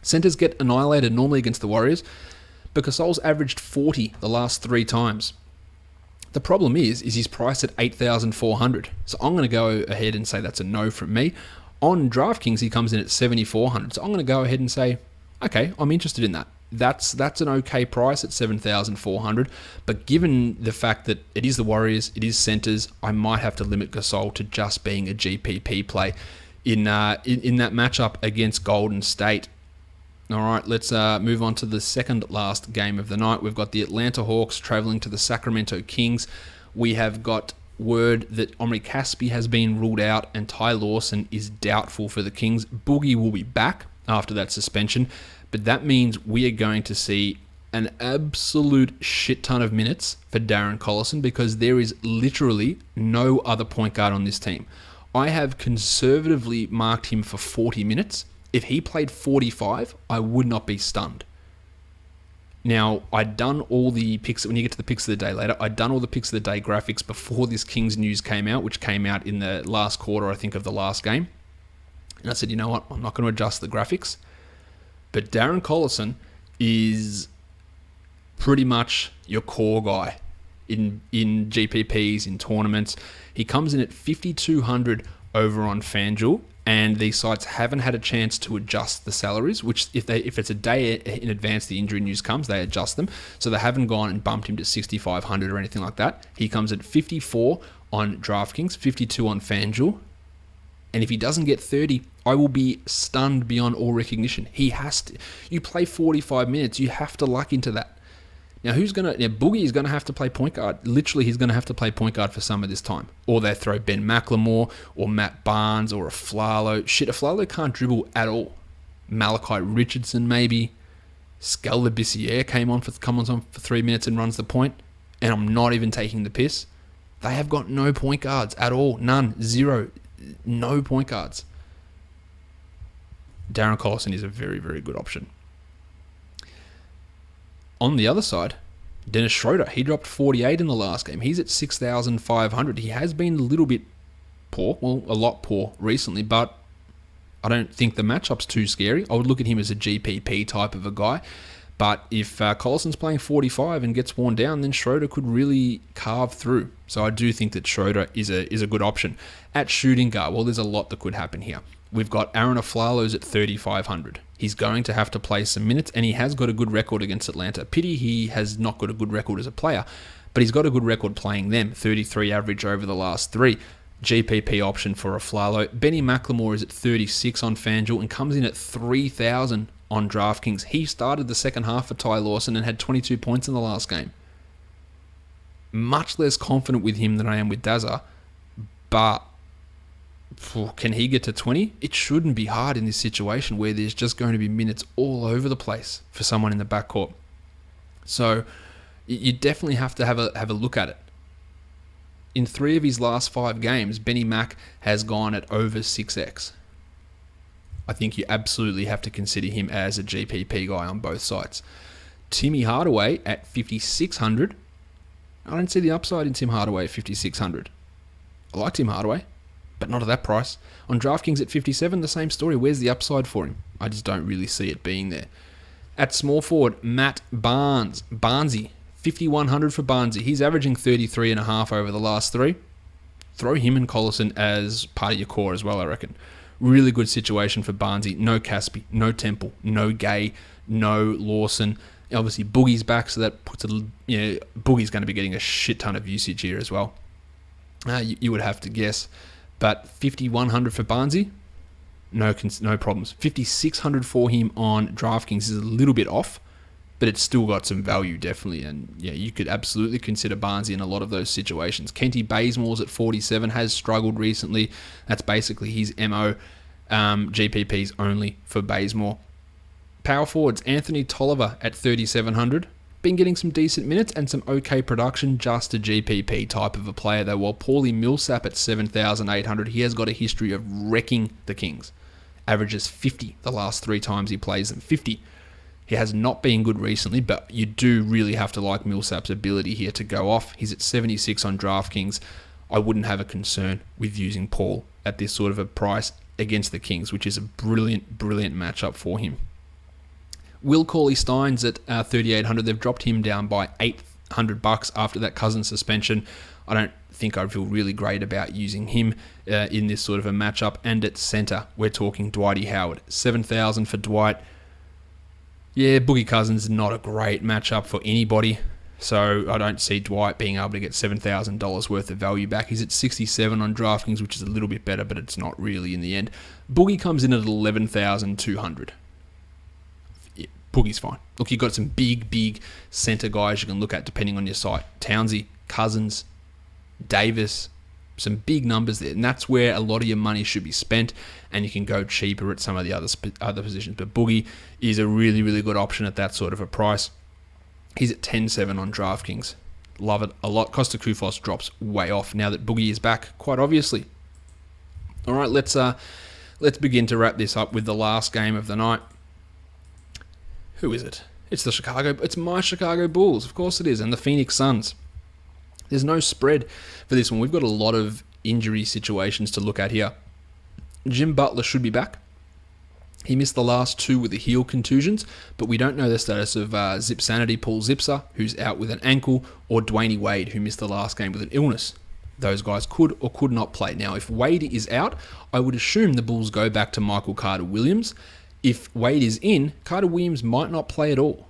Centers get annihilated normally against the Warriors, but Gasol's averaged 40 the last 3 times. The problem is he's priced at $8,400. So I'm going to go ahead and say that's a no from me. On DraftKings, he comes in at $7,400. So I'm going to go ahead and say, okay, I'm interested in that. That's an okay price at $7,400. But given the fact that it is the Warriors, it is centers, I might have to limit Gasol to just being a GPP play in that matchup against Golden State. All right, let's move on to the second last game of the night. We've got the Atlanta Hawks traveling to the Sacramento Kings. We have got word that Omri Caspi has been ruled out and Ty Lawson is doubtful for the Kings. Boogie will be back after that suspension, but that means we are going to see an absolute shit ton of minutes for Darren Collison because there is literally no other point guard on this team. I have conservatively marked him for 40 minutes. If he played 45, I would not be stunned. Now, I'd done all the picks, when you get to the picks of the day later, I'd done all the picks of the day graphics before this Kings news came out, which came out in the last quarter, I think, of the last game. And I said, you know what, I'm not going to adjust the graphics. But Darren Collison is pretty much your core guy in GPPs, in tournaments. He comes in at 5,200 over on FanDuel, and these sites haven't had a chance to adjust the salaries, which if it's a day in advance the injury news comes, they adjust them. So they haven't gone and bumped him to 6,500 or anything like that. He comes at 54 on DraftKings, 52 on FanDuel. And if he doesn't get 30, I will be stunned beyond all recognition. He has to. You play 45 minutes, you have to luck into that. Now, Boogie is going to have to play point guard. Literally, he's going to have to play point guard for some of this time. Or they throw Ben McLemore or Matt Barnes or Aflalo. Shit, Aflalo can't dribble at all. Malachi Richardson, maybe. Scal Labissiere comes on for 3 minutes and runs the point. And I'm not even taking the piss. They have got no point guards at all. None. Zero. No point guards. Darren Collison is a very, very good option. On the other side, Dennis Schroeder, he dropped 48 in the last game. He's at 6,500. He has been a little bit poor, well, a lot poor recently, but I don't think the matchup's too scary. I would look at him as a GPP type of a guy. But if Collison's playing 45 and gets worn down, then Schroeder could really carve through. So I do think that Schroeder is a good option. At shooting guard, well, there's a lot that could happen here. We've got Aaron Aflalo's at 3,500. He's going to have to play some minutes, and he has got a good record against Atlanta. Pity he has not got a good record as a player, but he's got a good record playing them. 33 average over the last 3. GPP option for Aflalo. Benny McLemore is at 36 on FanDuel and comes in at 3,000 on DraftKings. He started the second half for Ty Lawson and had 22 points in the last game. Much less confident with him than I am with Dazza, but can he get to 20? It shouldn't be hard in this situation where there's just going to be minutes all over the place for someone in the backcourt. So you definitely have to have a look at it. In 3 of his last 5 games, Benny Mac has gone at over 6x. I think you absolutely have to consider him as a GPP guy on both sides. Timmy Hardaway at 5,600. I don't see the upside in Tim Hardaway at 5,600. I like Tim Hardaway, but not at that price. On DraftKings at 57, the same story. Where's the upside for him? I just don't really see it being there. At small forward, Matt Barnesy, 5,100 for Barnesy. He's averaging 33.5 over the last 3. Throw him and Collison as part of your core as well, I reckon. Really good situation for Barnesy. No Caspi, no Temple, no Gay, no Lawson. Obviously, Boogie's back, so that puts Boogie's going to be getting a shit ton of usage here as well. You would have to guess. But 5,100 for Barnesy, no problems. 5,600 for him on DraftKings is a little bit off, but it's still got some value, definitely. And yeah, you could absolutely consider Barnesy in a lot of those situations. Kenty Bazemore's at 47, has struggled recently. That's basically his MO. GPPs only for Bazemore. Power forwards, Anthony Tolliver at 3,700. Been getting some decent minutes and some okay production, just a GPP type of a player though, while Paulie Millsap at 7,800, he has got a history of wrecking the Kings. Averages 50 the last 3 times he plays them, 50. He has not been good recently, but you do really have to like Millsap's ability here to go off. He's at 76 on DraftKings. I wouldn't have a concern with using Paul at this sort of a price against the Kings, which is a brilliant, brilliant matchup for him. Will Cauley-Stein's at 3,800. They've dropped him down by $800 after that Cousins suspension. I don't think I feel really great about using him in this sort of a matchup. And at center, we're talking Dwighty Howard. 7,000 for Dwight. Yeah, Boogie Cousins is not a great matchup for anybody. So I don't see Dwight being able to get $7,000 worth of value back. He's at 67 on DraftKings, which is a little bit better, but it's not really in the end. Boogie comes in at 11,200. Boogie's fine. Look, you've got some big center guys you can look at depending on your site. Townsy, Cousins, Davis, some big numbers there. And that's where a lot of your money should be spent, and you can go cheaper at some of the other positions. But Boogie is a really, really good option at that sort of a price. He's at 10.7 on DraftKings. Love it a lot. Costa Koufos drops way off now that Boogie is back, quite obviously. All right, let's begin to wrap this up with the last game of the night. Who is it? It's my Chicago Bulls. Of course it is. And the Phoenix Suns. There's no spread for this one. We've got a lot of injury situations to look at here. Jim Butler should be back. He missed the last 2 with the heel contusions, but we don't know the status of Zip Sanity Paul Zipser, who's out with an ankle, or Dwayne Wade, who missed the last game with an illness. Those guys could or could not play. Now, if Wade is out, I would assume the Bulls go back to Michael Carter-Williams. If Wade is in, Carter-Williams might not play at all.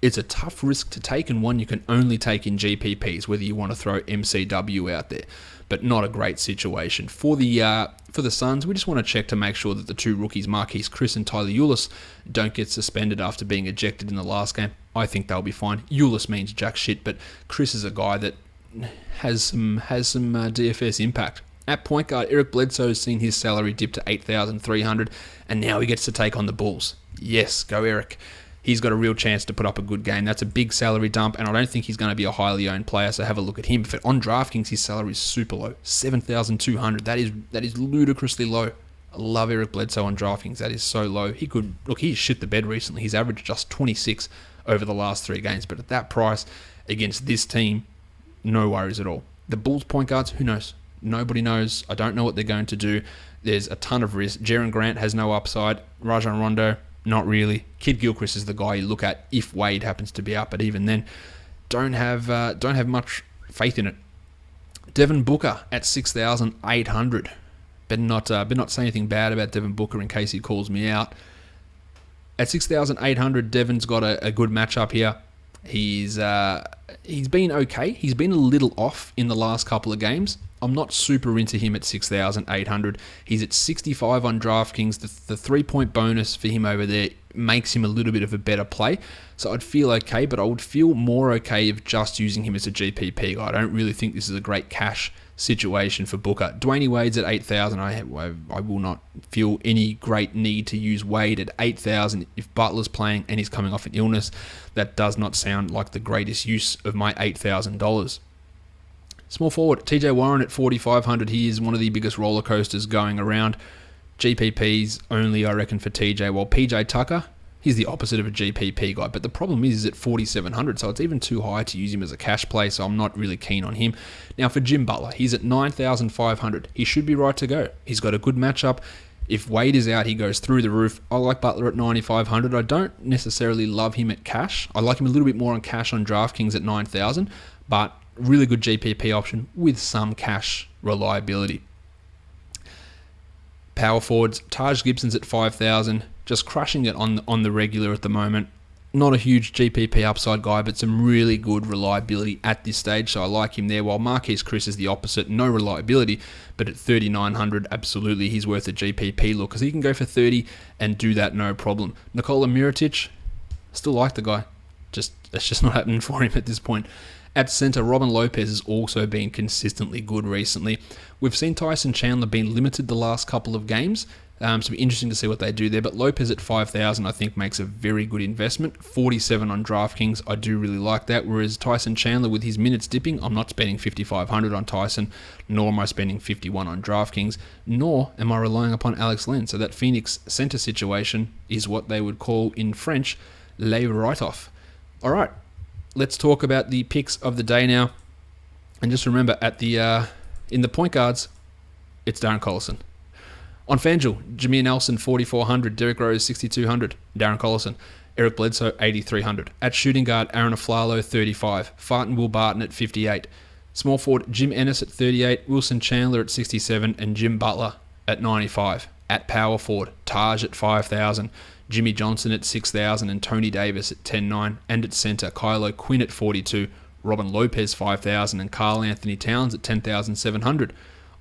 It's a tough risk to take and one you can only take in GPPs, whether you want to throw MCW out there. But not a great situation. For the Suns, we just want to check to make sure that the 2 rookies, Marquise Chris and Tyler Ulis, don't get suspended after being ejected in the last game. I think they'll be fine. Ulis means jack shit, but Chris is a guy that has some DFS impact. At point guard, Eric Bledsoe has seen his salary dip to $8,300, and now he gets to take on the Bulls. Yes, go Eric. He's got a real chance to put up a good game. That's a big salary dump, and I don't think he's going to be a highly owned player, so have a look at him. But on DraftKings, his salary is super low, $7,200. That is ludicrously low. I love Eric Bledsoe on DraftKings. That is so low. He's shit the bed recently. He's averaged just 26 over the last 3 games, but at that price against this team, no worries at all. The Bulls point guards, who knows? Nobody knows. I don't know what they're going to do. There's a ton of risk. Jaren Grant has no upside. Rajon Rondo, not really. Kid Gilchrist is the guy you look at if Wade happens to be up, but even then, don't have much faith in it. Devin Booker at 6,800. Better not say anything bad about Devin Booker in case he calls me out. At 6,800, Devin's got a good matchup here. He's been okay. He's been a little off in the last couple of games. I'm not super into him at 6,800. He's at 65 on DraftKings. The 3-point bonus for him over there makes him a little bit of a better play. So I'd feel okay, but I would feel more okay if just using him as a GPP guy. I don't really think this is a great cash situation for Booker. Dwayne Wade's at 8,000. I will not feel any great need to use Wade at 8,000 if Butler's playing and he's coming off an illness. That does not sound like the greatest use of my $8,000. Small forward, TJ Warren at 4,500. He is one of the biggest roller coasters going around. GPPs only, I reckon, for TJ. While PJ Tucker, he's the opposite of a GPP guy. But the problem is at 4,700, so it's even too high to use him as a cash play, so I'm not really keen on him. Now for Jim Butler, he's at 9,500. He should be right to go. He's got a good matchup. If Wade is out, he goes through the roof. I like Butler at 9,500. I don't necessarily love him at cash. I like him a little bit more on cash on DraftKings at 9,000, but really good GPP option with some cash reliability. Power forwards, Taj Gibson's at 5,000, just crushing it on the regular at the moment. Not a huge GPP upside guy, but some really good reliability at this stage, so I like him there. While Marquise Chris is the opposite, no reliability, but at 3,900, absolutely, he's worth a GPP look, because he can go for 30 and do that no problem. Nikola Mirotic, still like the guy. It's just not happening for him at this point. At centre, Robin Lopez has also been consistently good recently. We've seen Tyson Chandler being limited the last couple of games, so it'll be interesting to see what they do there. But Lopez at 5,000, I think, makes a very good investment. 47 on DraftKings, I do really like that. Whereas Tyson Chandler, with his minutes dipping, I'm not spending 5,500 on Tyson, nor am I spending 51 on DraftKings, nor am I relying upon Alex Len. So that Phoenix centre situation is what they would call in French, le write-off. All right. Let's talk about the picks of the day now. And just remember, in the point guards, it's Darren Collison. On FanDuel, Jameer Nelson, 4,400. Derrick Rose, 6,200. Darren Collison. Eric Bledsoe, 8,300. At shooting guard, Aaron Aflalo, 35. Farton Will Barton at 58. Small forward, Jim Ennis at 38. Wilson Chandler at 67. And Jim Butler at 95. At power forward, Taj at 5,000. Jimmy Johnson at 6,000 and Tony Davis at 10,900, and at centre, Kylo Quinn at 42, Robin Lopez 5,000 and Karl Anthony Towns at 10,700.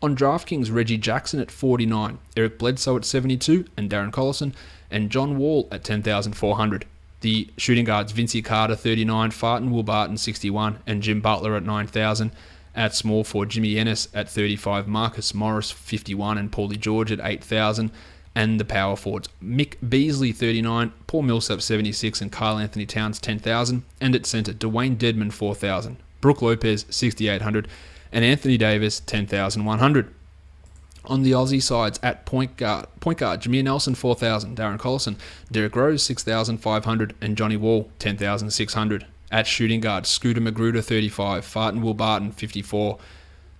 On DraftKings, Reggie Jackson at 49, Eric Bledsoe at 72 and Darren Collison, and John Wall at 10,400. The shooting guards, Vincie Carter 39, Farton Will Barton 61 and Jim Butler at 9,000. At small forward, Jimmy Ennis at 35, Marcus Morris 51 and Paulie George at 8,000. And the power forwards, Mick Beasley 39, Paul Millsap 76 and Karl Anthony Towns 10,000. And at centre, Dwayne Dedmon 4,000, Brook Lopez 6,800 and Anthony Davis 10,100. On the Aussie sides, at point guard, Jameer Nelson, 4,000, Darren Collison, Derek Rose, 6,500, and Johnny Wall, 10,600. At shooting guard, Scooter Magruder, 35, Farton Will Barton, 54.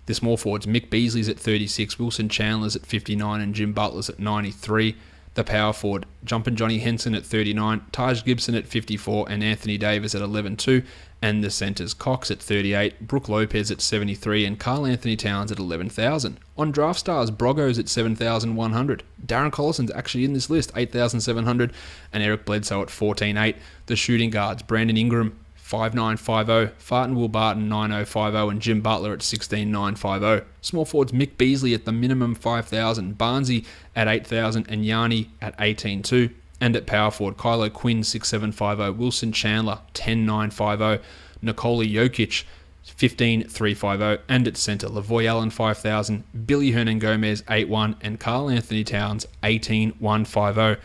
The small forwards, Mick Beasley's at 36, Wilson Chandler's at 59, and Jim Butler's at 93. The power forward, Jumpin' Johnny Henson at 39, Taj Gibson at 54, and Anthony Davis at 11-2. And the centres, Cox at 38, Brooke Lopez at 73, and Carl Anthony Towns at 11,000. On draft stars, Broggo's at 7,100. Darren Collison's actually in this list, 8,700, and Eric Bledsoe at 14,800. The shooting guards, Brandon Ingram, 5,950, Farton Will Barton, 9,050, and Jim Butler at 16,950. Small forwards, Mick Beasley at the minimum, 5,000, Barnesy at 8,000, and Yanni at 18,200. And at power forward, Kylo Quinn, 6,750, Wilson Chandler, 10,950, Nikola Jokic, 15,350, and at centre, Lavoy Allen, 5,000, Billy Hernan Gomez, 8,1, and Carl Anthony Towns, 18,150.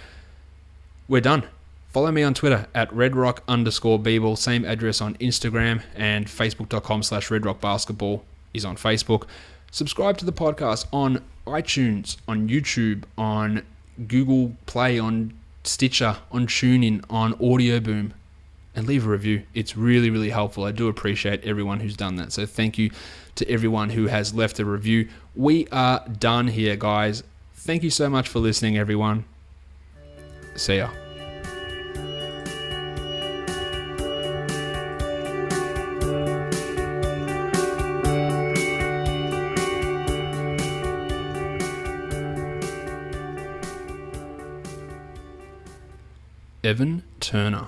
We're done. Follow me on Twitter at redrock_bball, same address on Instagram, and facebook.com/redrockbasketball is on Facebook. Subscribe to the podcast on iTunes, on YouTube, on Google Play, on Stitcher, on TuneIn, on Audio Boom, and leave a review. It's really, really helpful. I do appreciate everyone who's done that. So thank you to everyone who has left a review. We are done here, guys. Thank you so much for listening, everyone. See ya. Evan Turner.